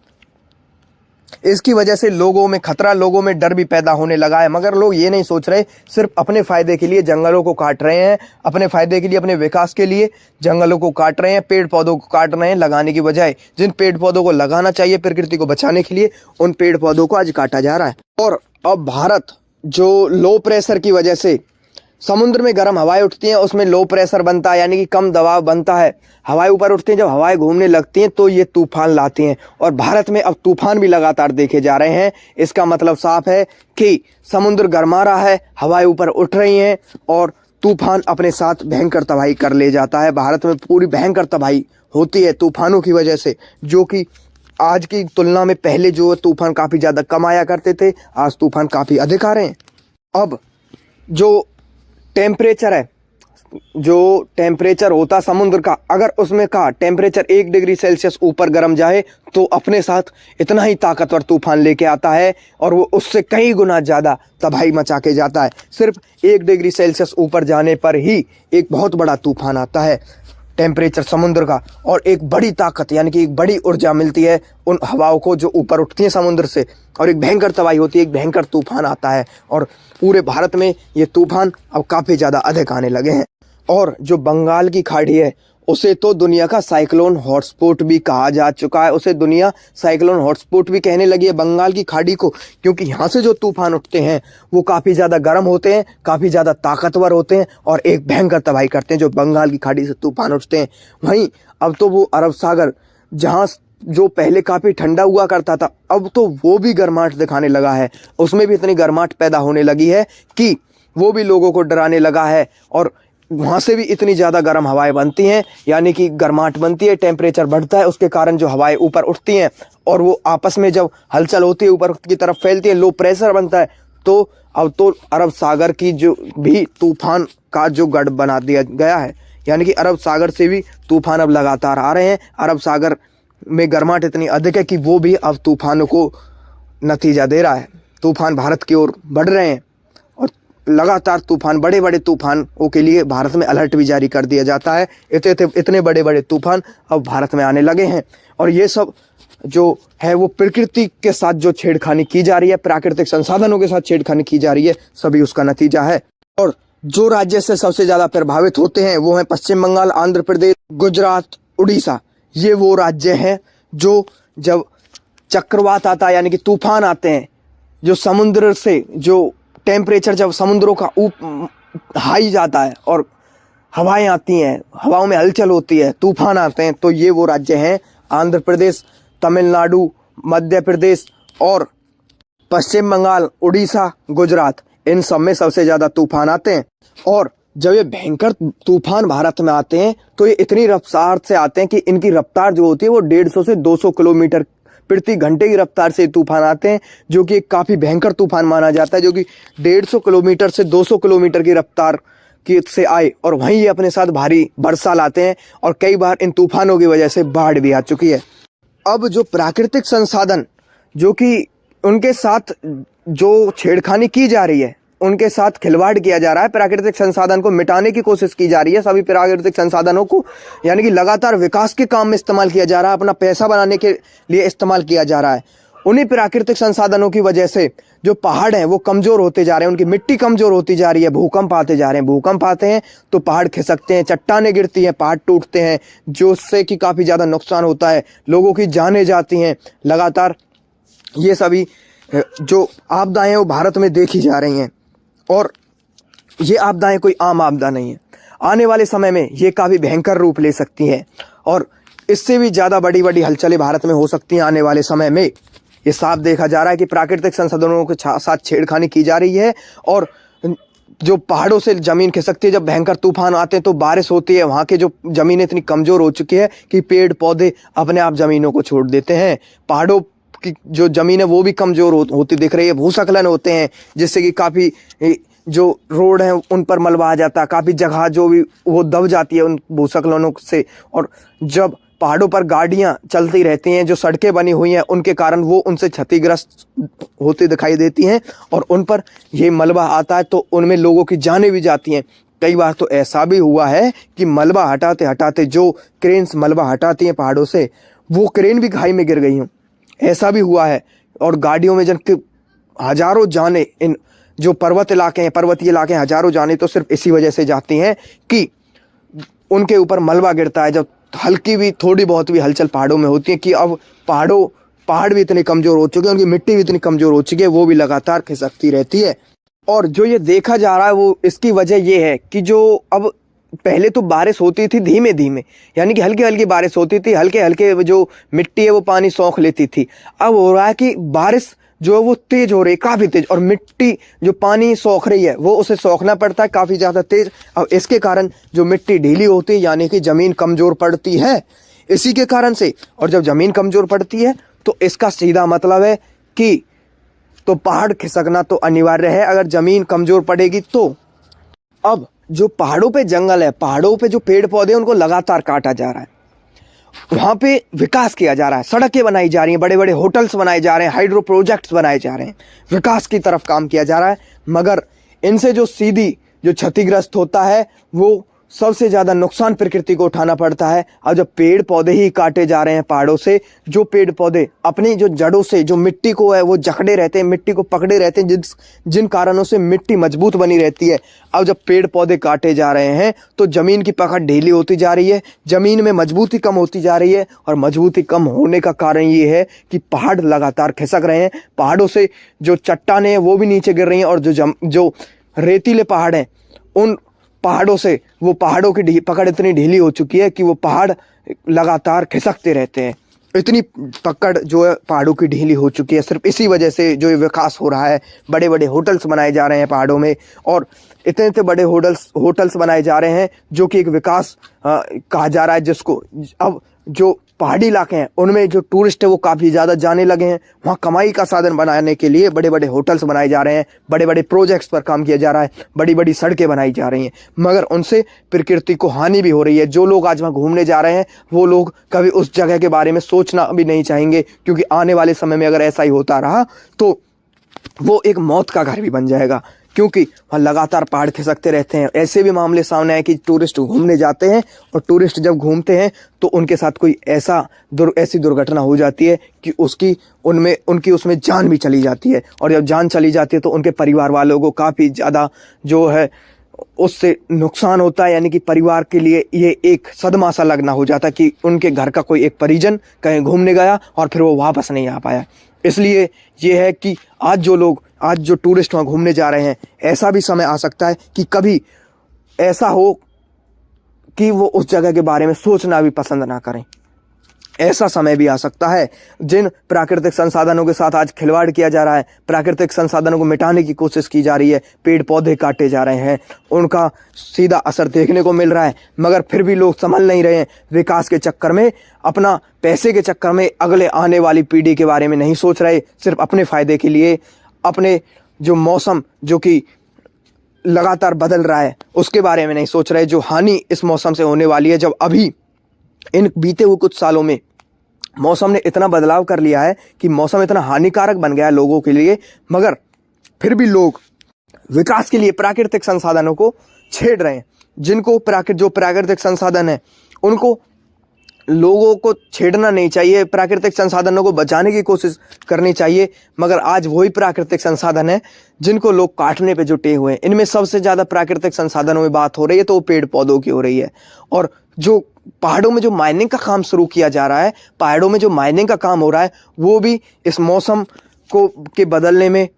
इसकी वजह से लोगों में खतरा, लोगों में डर भी पैदा होने लगा है, मगर लोग ये नहीं सोच रहे, सिर्फ अपने फ़ायदे के लिए जंगलों को काट रहे हैं, अपने फ़ायदे के लिए, अपने विकास के लिए जंगलों को काट रहे हैं, पेड़ पौधों को काट रहे हैं लगाने की बजाय। जिन पेड़ पौधों को लगाना चाहिए प्रकृति को बचाने के लिए, उन पेड़ पौधों को आज काटा जा रहा है। और अब भारत जो लो प्रेशर की वजह से समुद्र में गर्म हवाएं उठती हैं, उसमें लो प्रेशर बनता है यानी कि कम दबाव बनता है, हवाएं ऊपर उठती हैं, जब हवाएं घूमने लगती हैं तो ये तूफान लाती हैं, और भारत में अब तूफान भी लगातार देखे जा रहे हैं। इसका मतलब साफ है कि समुद्र गर्मा रहा है, हवाएं ऊपर उठ रही हैं और तूफान अपने साथ भयंकर तबाही कर ले जाता है। भारत में पूरी भयंकर तबाही होती है तूफानों की वजह से, जो कि आज की तुलना में पहले जो तूफान काफ़ी ज़्यादा कम आया करते थे, आज तूफान काफ़ी अधिक आ रहे हैं। अब जो टेम्परेचर है, जो टेम्परेचर होता समुद्र का, अगर उसमें का टेम्परेचर 1 डिग्री सेल्सियस ऊपर गर्म जाए तो अपने साथ इतना ही ताकतवर तूफान लेके आता है, और वो उससे कई गुना ज़्यादा तबाही मचा के जाता है। सिर्फ 1 डिग्री सेल्सियस ऊपर जाने पर ही एक बहुत बड़ा तूफान आता है टेम्परेचर समुद्र का, और एक बड़ी ताकत यानी कि एक बड़ी ऊर्जा मिलती है उन हवाओं को जो ऊपर उठती हैं समुद्र से, और एक भयंकर तबाही होती है, एक भयंकर तूफान आता है। और पूरे भारत में ये तूफान अब काफ़ी ज़्यादा अधिक आने लगे हैं। और जो बंगाल की खाड़ी है, उसे तो दुनिया का साइक्लोन हॉटस्पॉट भी कहा जा चुका है। उसे दुनिया साइक्लोन हॉटस्पॉट भी कहने लगी है बंगाल की खाड़ी को, क्योंकि यहाँ से जो तूफान उठते हैं वो काफ़ी ज़्यादा गर्म होते हैं, काफ़ी ज़्यादा ताकतवर होते हैं और एक भयंकर तबाही करते हैं जो बंगाल की खाड़ी से तूफान उठते हैं। वहीं अब तो वो अरब सागर, जहाँ जो पहले काफ़ी ठंडा हुआ करता था, अब तो वो भी गर्माहट दिखाने लगा है, उसमें भी इतनी गर्माहट पैदा होने लगी है कि वो भी लोगों को डराने लगा है, और वहाँ से भी इतनी ज़्यादा गर्म हवाएं बनती हैं, यानी कि गर्माहट बनती है, टेम्परेचर बढ़ता है, उसके कारण जो हवाएं ऊपर उठती हैं और वो आपस में जब हलचल होती है ऊपर की तरफ फैलती है, लो प्रेशर बनता है, तो अब तो अरब सागर की जो भी तूफान का जो गढ़ बना दिया गया है, यानी कि अरब सागर से भी तूफान अब लगातार आ रहे हैं। अरब सागर में गर्माहट इतनी अधिक है कि वो भी अब तूफानों को नतीजा दे रहा है, तूफान भारत की ओर बढ़ रहे हैं, और लगातार तूफान, बड़े बड़े तूफानों के लिए भारत में अलर्ट भी जारी कर दिया जाता है। इतने बड़े बड़े तूफान अब भारत में आने लगे हैं, और ये सब जो है वो प्रकृति के साथ जो छेड़खानी की जा रही है, प्राकृतिक संसाधनों के साथ छेड़खानी की जा रही है, सभी उसका नतीजा है। और जो राज्य से सबसे ज़्यादा प्रभावित होते हैं वो हैं पश्चिम बंगाल, आंध्र प्रदेश, गुजरात, उड़ीसा। ये वो राज्य हैं जो जब चक्रवात आता है यानी कि तूफान आते हैं, जो समुद्र से जो टेम्परेचर जब समुद्रों का हाई जाता है और हवाएं आती हैं, हवाओं में हलचल होती है, तूफान आते हैं, तो ये वो राज्य हैं आंध्र प्रदेश, तमिलनाडु, मध्य प्रदेश और पश्चिम बंगाल, उड़ीसा, गुजरात। इन सब में सबसे ज़्यादा तूफान आते हैं। और जब ये भयंकर तूफान भारत में आते हैं तो ये इतनी रफ्तार से आते हैं कि इनकी रफ्तार जो होती है वो 150 से 200 किलोमीटर प्रति घंटे की रफ्तार से तूफान आते हैं, जो कि एक काफ़ी भयंकर तूफान माना जाता है, जो कि 150 किलोमीटर से 200 किलोमीटर की रफ्तार की से आए और वहीं ये अपने साथ भारी वर्षा लाते हैं और कई बार इन तूफानों की वजह से बाढ़ भी आ चुकी है। अब जो प्राकृतिक संसाधन जो कि उनके साथ जो छेड़खानी की जा रही है, उनके साथ खिलवाड़ किया जा रहा है, प्राकृतिक संसाधन को मिटाने की कोशिश की जा रही है। सभी प्राकृतिक संसाधनों को यानी कि लगातार विकास के काम में इस्तेमाल किया जा रहा है, अपना पैसा बनाने के लिए इस्तेमाल किया जा रहा है। उन्हीं प्राकृतिक संसाधनों की वजह से जो पहाड़ हैं वो कमज़ोर होते जा रहे हैं, उनकी मिट्टी कमज़ोर होती जा रही है, भूकंप आते जा रहे हैं। भूकंप आते हैं तो पहाड़ खिसकते हैं, चट्टानें गिरती हैं, पहाड़ टूटते हैं, जिससे कि काफ़ी ज़्यादा नुकसान होता है, लोगों की जानें जाती हैं। लगातार ये सभी जो आपदाएं हैं वो भारत में देखी जा रही हैं और ये आपदाएं कोई आम आपदा नहीं है। आने वाले समय में ये काफ़ी भयंकर रूप ले सकती हैं और इससे भी ज़्यादा बड़ी बड़ी हलचलें भारत में हो सकती हैं आने वाले समय में। ये साफ देखा जा रहा है कि प्राकृतिक संसाधनों के साथ छेड़खानी की जा रही है और जो पहाड़ों से ज़मीन खिसकती है, जब भयंकर तूफान आते हैं तो बारिश होती है, वहाँ के जो ज़मीनें इतनी कमज़ोर हो चुकी है कि पेड़ पौधे अपने आप ज़मीनों को छोड़ देते हैं। पहाड़ों की जो ज़मीन है वो भी कमज़ोर होती दिख रही है, भूस्खलन होते हैं जिससे कि काफ़ी जो रोड हैं उन पर मलबा आ जाता है, काफ़ी जगह जो भी वो दब जाती है उन भूस्खलनों से। और जब पहाड़ों पर गाड़ियाँ चलती रहती हैं, जो सड़कें बनी हुई हैं, उनके कारण वो उनसे क्षतिग्रस्त होती दिखाई देती हैं और उन पर ये मलबा आता है तो उनमें लोगों की जानें भी जाती हैं। कई बार तो ऐसा भी हुआ है कि मलबा हटाते हटाते जो क्रेन्स मलबा हटाती हैं पहाड़ों से, वो क्रेन भी खाई में गिर गई हूँ, ऐसा भी हुआ है। और गाड़ियों में जब हज़ारों जानें, इन जो पर्वतीय इलाके हैं, हज़ारों जानें तो सिर्फ इसी वजह से जाती हैं कि उनके ऊपर मलबा गिरता है। जब हल्की भी थोड़ी बहुत भी हलचल पहाड़ों में होती है कि अब पहाड़ भी इतने कमज़ोर हो चुके हैं, उनकी मिट्टी भी इतनी कमज़ोर हो चुकी है, वो भी लगातार खिसकती रहती है। और जो ये देखा जा रहा है वो इसकी वजह ये है कि जो अब पहले तो बारिश होती थी धीमे धीमे, यानी कि हल्की हल्की बारिश होती थी, हल्के हल्के जो मिट्टी है वो पानी सोख लेती थी। अब हो रहा है कि बारिश जो है वो तेज हो रही है, काफ़ी तेज, और मिट्टी जो पानी सोख रही है वो उसे सोखना पड़ता है काफ़ी ज़्यादा तेज। अब इसके कारण जो मिट्टी ढीली होती है यानी कि ज़मीन कमज़ोर पड़ती है इसी के कारण से। और जब ज़मीन कमज़ोर पड़ती है तो इसका सीधा मतलब है कि तो पहाड़ खिसकना तो अनिवार्य है अगर ज़मीन कमज़ोर पड़ेगी तो। अब जो पहाड़ों पे जंगल है, पहाड़ों पे जो पेड़ पौधे हैं, उनको लगातार काटा जा रहा है, वहाँ पे विकास किया जा रहा है, सड़कें बनाई जा रही हैं, बड़े बड़े होटल्स बनाए जा रहे हैं, हाइड्रो प्रोजेक्ट्स बनाए जा रहे हैं, विकास की तरफ काम किया जा रहा है। मगर इनसे जो सीधी जो क्षतिग्रस्त होता है वो सबसे ज़्यादा नुकसान प्रकृति को उठाना पड़ता है। अब जब पेड़ पौधे ही काटे जा रहे हैं पहाड़ों से, जो पेड़ पौधे अपनी जो जड़ों से जो मिट्टी को है वो जकड़े रहते हैं, मिट्टी को पकड़े रहते हैं, जिन कारणों से मिट्टी मजबूत बनी रहती है। अब जब पेड़ पौधे काटे जा रहे हैं तो ज़मीन की पकड़ ढीली होती जा रही है, ज़मीन में मजबूती कम होती जा रही है, और मजबूती कम होने का कारण ये है कि पहाड़ लगातार खिसक रहे हैं। पहाड़ों से जो चट्टानें हैं वो भी नीचे गिर रही हैं, और जो रेतीले पहाड़ हैं उन पहाड़ों से वो पहाड़ों की पकड़ इतनी ढीली हो चुकी है कि वो पहाड़ लगातार खिसकते रहते हैं। इतनी पकड़ जो है पहाड़ों की ढीली हो चुकी है, सिर्फ इसी वजह से जो ये विकास हो रहा है। बड़े बड़े होटल्स बनाए जा रहे हैं पहाड़ों में, और इतने इतने बड़े होटल्स बनाए जा रहे हैं जो कि एक विकास कहा जा रहा है, जिसको अब जो पहाड़ी इलाके हैं उनमें जो टूरिस्ट है वो काफ़ी ज़्यादा जाने लगे हैं। वहाँ कमाई का साधन बनाने के लिए बड़े बड़े होटल्स बनाए जा रहे हैं, बड़े बड़े प्रोजेक्ट्स पर काम किया जा रहा है, बड़ी बड़ी सड़कें बनाई जा रही हैं, मगर उनसे प्रकृति को हानि भी हो रही है। जो लोग आज वहाँ घूमने जा रहे हैं वो लोग कभी उस जगह के बारे में सोचना भी नहीं चाहेंगे, क्योंकि आने वाले समय में अगर ऐसा ही होता रहा तो वो एक मौत का घर भी बन जाएगा, क्योंकि वहाँ लगातार पहाड़ खिसकते रहते हैं। ऐसे भी मामले सामने आए कि टूरिस्ट घूमने जाते हैं, और टूरिस्ट जब घूमते हैं तो उनके साथ कोई ऐसी दुर्घटना हो जाती है कि उनकी उसमें जान भी चली जाती है, और जब जान चली जाती है तो उनके परिवार वालों को काफ़ी ज़्यादा जो है उससे नुकसान होता है। यानी कि परिवार के लिए ये एक सदमा सा लगना हो जाता है कि उनके घर का कोई एक परिजन कहीं घूमने गया और फिर वो वापस नहीं आ पाया। इसलिए ये है कि आज जो टूरिस्ट वहाँ घूमने जा रहे हैं, ऐसा भी समय आ सकता है कि कभी ऐसा हो कि वो उस जगह के बारे में सोचना भी पसंद ना करें। ऐसा समय भी आ सकता है। जिन प्राकृतिक संसाधनों के साथ आज खिलवाड़ किया जा रहा है, प्राकृतिक संसाधनों को मिटाने की कोशिश की जा रही है, पेड़ पौधे काटे जा रहे हैं, उनका सीधा असर देखने को मिल रहा है, मगर फिर भी लोग संभल नहीं रहे हैं। विकास के चक्कर में, अपना पैसे के चक्कर में अगले आने वाली पीढ़ी के बारे में नहीं सोच रहे, सिर्फ अपने फ़ायदे के लिए अपने जो मौसम जो कि लगातार बदल रहा है उसके बारे में नहीं सोच रहे, जो हानि इस मौसम से होने वाली है। जब अभी इन बीते हुए कुछ सालों में मौसम ने इतना बदलाव कर लिया है कि मौसम इतना हानिकारक बन गया है लोगों के लिए, मगर फिर भी लोग विकास के लिए प्राकृतिक संसाधनों को छेड़ रहे हैं। जिनको जो प्राकृतिक संसाधन है उनको लोगों को छेड़ना नहीं चाहिए, प्राकृतिक संसाधनों को बचाने की कोशिश करनी चाहिए, मगर आज वही प्राकृतिक संसाधन है जिनको लोग काटने पे जुटे हुए हैं। इनमें सबसे ज़्यादा प्राकृतिक संसाधनों में बात हो रही है तो वो पेड़ पौधों की हो रही है। और जो पहाड़ों में जो माइनिंग का काम शुरू किया जा रहा है, पहाड़ों में जो माइनिंग का काम हो रहा है, वो भी इस मौसम के बदलने में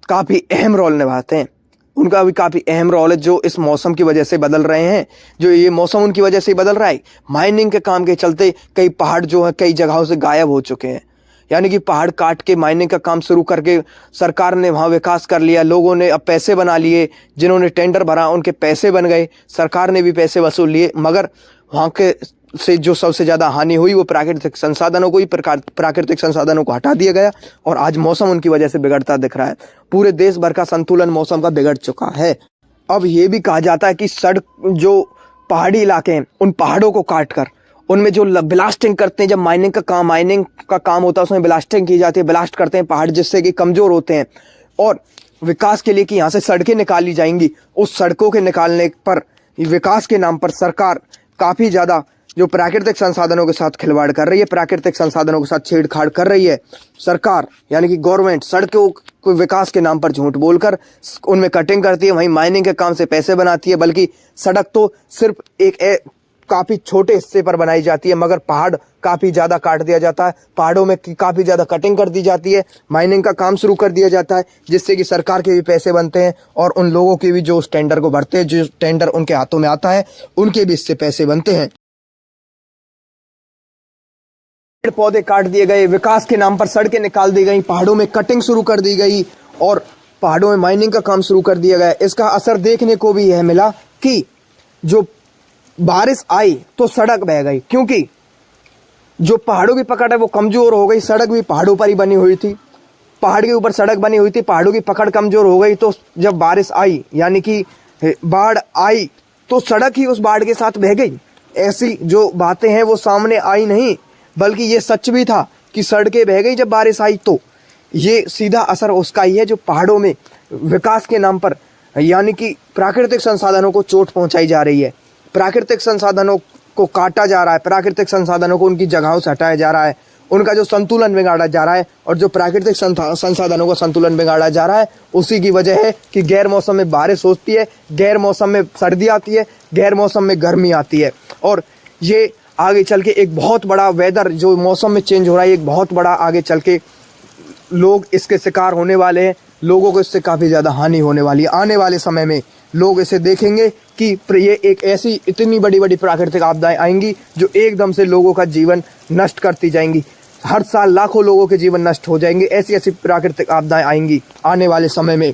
काफ़ी अहम रोल निभाते हैं। उनका भी काफ़ी अहम रोल है जो इस मौसम की वजह से बदल रहे हैं। जो ये मौसम उनकी वजह से बदल रहा है। माइनिंग के काम के चलते कई पहाड़ जो है कई जगहों से गायब हो चुके हैं, यानी कि पहाड़ काट के माइनिंग का काम शुरू करके सरकार ने वहाँ विकास कर लिया, लोगों ने अब पैसे बना लिए, जिन्होंने टेंडर भरा उनके पैसे बन गए, सरकार ने भी पैसे वसूल लिए, मगर वहाँ के से जो सबसे ज़्यादा हानि हुई वो प्राकृतिक संसाधनों को ही प्राकृतिक संसाधनों को हटा दिया गया और आज मौसम उनकी वजह से बिगड़ता दिख रहा है। पूरे देश भर का संतुलन मौसम का बिगड़ चुका है। अब ये भी कहा जाता है कि सड़क जो पहाड़ी इलाके हैं उन पहाड़ों को काट कर उनमें जो ब्लास्टिंग करते हैं, जब माइनिंग का काम होता है उसमें ब्लास्टिंग की जाती है, ब्लास्ट करते हैं पहाड़ जिससे कि कमज़ोर होते हैं। और विकास के लिए कि यहाँ से सड़कें निकाली जाएंगी, उस सड़कों के निकालने पर विकास के नाम पर सरकार काफ़ी ज़्यादा जो प्राकृतिक संसाधनों के साथ खिलवाड़ कर रही है, प्राकृतिक संसाधनों के साथ छेड़छाड़ कर रही है। सरकार यानी कि गवर्नमेंट सड़कों को विकास के नाम पर झूठ बोलकर उनमें कटिंग करती है, वहीं माइनिंग के काम से पैसे बनाती है। बल्कि सड़क तो सिर्फ एक काफ़ी छोटे हिस्से पर बनाई जाती है, मगर पहाड़ काफ़ी ज़्यादा काट दिया जाता है, पहाड़ों में काफ़ी ज़्यादा कटिंग कर दी जाती है, माइनिंग का काम शुरू कर दिया जाता है, जिससे कि सरकार के भी पैसे बनते हैं और उन लोगों के भी जो उस टेंडर को भरते हैं, जो टेंडर उनके हाथों में आता है, उनके भी इससे पैसे बनते हैं। पेड़ पौधे काट दिए गए, विकास के नाम पर सड़कें निकाल दी गई, पहाड़ों में कटिंग शुरू कर दी गई और पहाड़ों में माइनिंग का काम शुरू कर दिया गया। इसका असर देखने को भी यह मिला कि जो बारिश आई तो सड़क बह गई, क्योंकि जो पहाड़ों की पकड़ है वो कमजोर हो गई। सड़क भी पहाड़ों पर ही बनी हुई थी, पहाड़ के ऊपर सड़क बनी हुई थी, पहाड़ों की पकड़ कमजोर हो गई। तो जब बारिश आई यानी कि बाढ़ आई तो सड़क ही उस बाढ़ के साथ बह गई। ऐसी जो बातें हैं वो सामने आई नहीं, बल्कि ये सच भी था कि सड़कें बह गई जब बारिश आई। तो ये सीधा असर उसका ही है जो पहाड़ों में विकास के नाम पर यानी कि प्राकृतिक संसाधनों को चोट पहुंचाई जा रही है, प्राकृतिक संसाधनों को काटा जा रहा है, प्राकृतिक संसाधनों को उनकी जगहों से हटाया जा रहा है, उनका जो संतुलन बिगाड़ा जा रहा है। और जो प्राकृतिक संसाधनों का संतुलन बिगाड़ा जा रहा है उसी की वजह है कि गैर मौसम में बारिश होती है, गैर मौसम में सर्दी आती है, गैर मौसम में गर्मी आती है। और ये आगे चल के एक बहुत बड़ा वेदर जो मौसम में चेंज हो रहा है, एक बहुत बड़ा आगे चल के लोग इसके शिकार होने वाले हैं, लोगों को इससे काफ़ी ज़्यादा हानि होने वाली है। आने वाले समय में लोग इसे देखेंगे कि ये एक ऐसी इतनी बड़ी बड़ी प्राकृतिक आपदाएं आएंगी जो एकदम से लोगों का जीवन नष्ट करती जाएंगी। हर साल लाखों लोगों के जीवन नष्ट हो जाएंगे, ऐसी ऐसी प्राकृतिक आपदाएं आएंगी आने वाले समय में।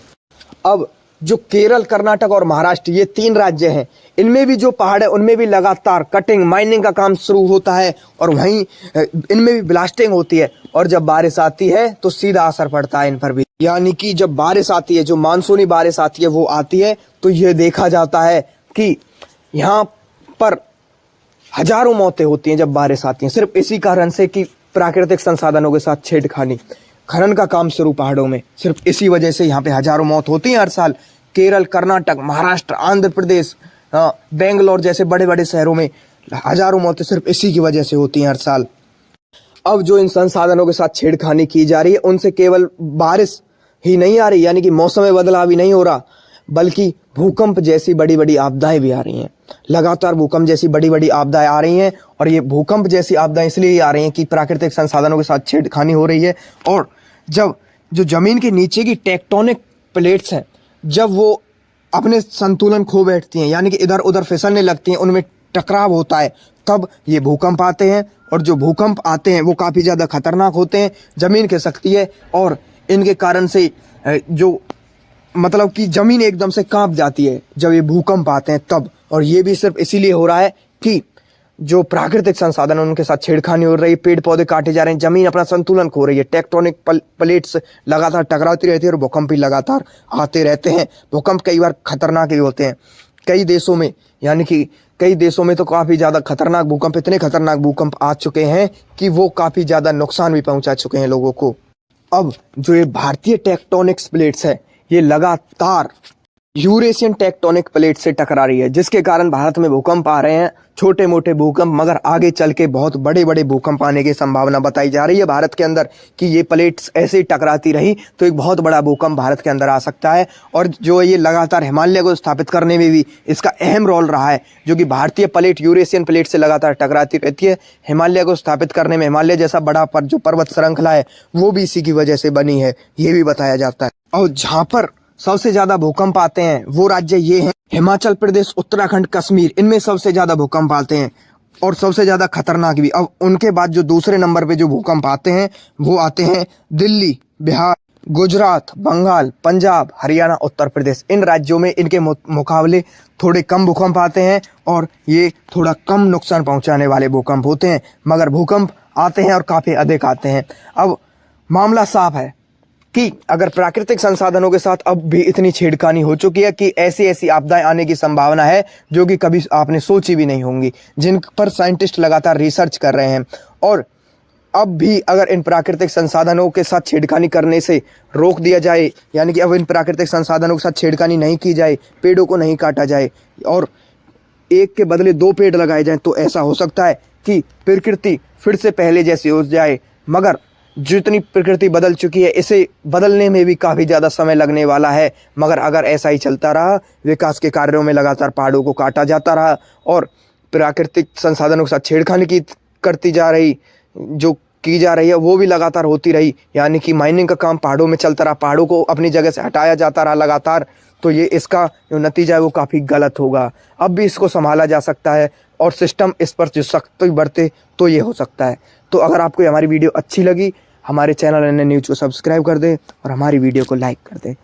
अब जो केरल, कर्नाटक और महाराष्ट्र ये 3 राज्य हैं, इनमें भी जो पहाड़ है उनमें भी लगातार कटिंग माइनिंग का काम शुरू होता है और वहीं इनमें भी ब्लास्टिंग होती है। और जब बारिश आती है तो सीधा असर पड़ता है इन पर भी, यानी कि जब बारिश आती है, जो मानसूनी बारिश आती है वो आती है तो ये देखा जाता है कि यहाँ पर हजारों मौतें होती हैं जब बारिश आती है, सिर्फ इसी कारण से कि प्राकृतिक संसाधनों के साथ छेड़खानी, खनन का काम शुरू पहाड़ों में, सिर्फ इसी वजह से यहाँ पे हजारों मौत होती हैं हर साल। केरल, कर्नाटक, महाराष्ट्र, आंध्र प्रदेश, बेंगलोर जैसे बड़े बड़े शहरों में हजारों मौतें सिर्फ इसी की वजह से होती हैं हर साल। अब जो इन संसाधनों के साथ छेड़खानी की जा रही है उनसे केवल बारिश ही नहीं आ रही, यानी कि मौसम में बदलाव ही नहीं हो रहा, बल्कि भूकंप जैसी बड़ी बड़ी आपदाएं भी आ रही हैं। लगातार भूकंप जैसी बड़ी बड़ी आपदाएं आ रही हैं और ये भूकंप जैसी आपदाएं इसलिए आ रही हैं कि प्राकृतिक संसाधनों के साथ छेड़खानी हो रही है। और जब जो जमीन के नीचे की टेक्टोनिक प्लेट्स हैं जब वो अपने संतुलन खो बैठती हैं, यानी कि इधर उधर फिसलने लगती हैं, उनमें टकराव होता है, तब ये भूकंप आते हैं। और जो भूकंप आते हैं वो काफ़ी ज़्यादा खतरनाक होते हैं, ज़मीन खिसकती है और इनके कारण से जो मतलब कि ज़मीन एकदम से कांप जाती है जब ये भूकंप आते हैं तब। और ये भी सिर्फ इसीलिए हो रहा है कि जो प्राकृतिक संसाधन उनके साथ छेड़खानी हो रही है, पेड़ पौधे काटे जा रहे हैं, जमीन अपना संतुलन खो रही है, टेक्टोनिक प्लेट्स लगातार टकराती रहती है और भूकंप भी लगातार आते रहते हैं। भूकंप कई बार खतरनाक भी होते हैं। कई देशों में, यानी कि कई देशों में तो काफ़ी ज़्यादा खतरनाक भूकंप, इतने खतरनाक भूकंप आ चुके हैं कि वो काफ़ी ज़्यादा नुकसान भी पहुंचा चुके हैं लोगों को। अब जो ये भारतीय टेक्टोनिक्स प्लेट्स है, ये लगातार यूरेशियन टेक्टोनिक प्लेट से टकरा रही है, जिसके कारण भारत में भूकंप आ रहे हैं, छोटे मोटे भूकंप, मगर आगे चल के बहुत बड़े बड़े भूकंप आने की संभावना बताई जा रही है भारत के अंदर, कि ये प्लेट्स ऐसे ही टकराती रही तो एक बहुत बड़ा भूकंप भारत के अंदर आ सकता है। और जो ये लगातार हिमालय को स्थापित करने में भी इसका अहम रोल रहा है, जो कि भारतीय प्लेट यूरेशियन प्लेट से लगातार टकराती रहती है, हिमालय को स्थापित करने में, हिमालय जैसा बड़ा जो पर्वत श्रृंखला है वो भी इसी की वजह से बनी है, ये भी बताया जाता है। और जहाँ पर सबसे ज्यादा भूकंप आते हैं वो राज्य ये हैं, हिमाचल प्रदेश, उत्तराखंड, कश्मीर, इनमें सबसे ज्यादा भूकंप आते हैं और सबसे ज्यादा खतरनाक भी। अब उनके बाद जो दूसरे नंबर पे जो भूकंप आते हैं वो आते हैं दिल्ली, बिहार, गुजरात, बंगाल, पंजाब, हरियाणा, उत्तर प्रदेश। इन राज्यों में इनके मुकाबले थोड़े कम भूकंप आते हैं और ये थोड़ा कम नुकसान पहुंचाने वाले भूकंप होते हैं, मगर भूकंप आते हैं और काफी अधिक आते हैं। अब मामला साफ है कि अगर प्राकृतिक संसाधनों के साथ अब भी इतनी छेड़खानी हो चुकी है कि ऐसी ऐसी आपदाएं आने की संभावना है जो कि कभी आपने सोची भी नहीं होंगी, जिन पर साइंटिस्ट लगातार रिसर्च कर रहे हैं। और अब भी अगर इन प्राकृतिक संसाधनों के साथ छेड़खानी करने से रोक दिया जाए, यानी कि अब इन प्राकृतिक संसाधनों के साथ छेड़खानी नहीं की जाए, पेड़ों को नहीं काटा जाए और एक के बदले 2 पेड़ लगाए जाएं, तो ऐसा हो सकता है कि प्रकृति फिर से पहले जैसी हो जाए। मगर जितनी प्रकृति बदल चुकी है, इसे बदलने में भी काफ़ी ज़्यादा समय लगने वाला है। मगर अगर ऐसा ही चलता रहा, विकास के कार्यों में लगातार पहाड़ों को काटा जाता रहा और प्राकृतिक संसाधनों के साथ छेड़खानी की जा रही है वो भी लगातार होती रही, यानी कि माइनिंग का काम पहाड़ों में चलता रहा, पहाड़ों को अपनी जगह से हटाया जाता रहा लगातार, तो ये इसका जो नतीजा है वो काफ़ी गलत होगा। अब भी इसको संभाला जा सकता है और सिस्टम इस पर जो सख्ती बरते तो ये हो सकता है। तो अगर आपको हमारी वीडियो अच्छी लगी, हमारे चैनल NN न्यूज़ को सब्सक्राइब कर दें और हमारी वीडियो को लाइक कर दें।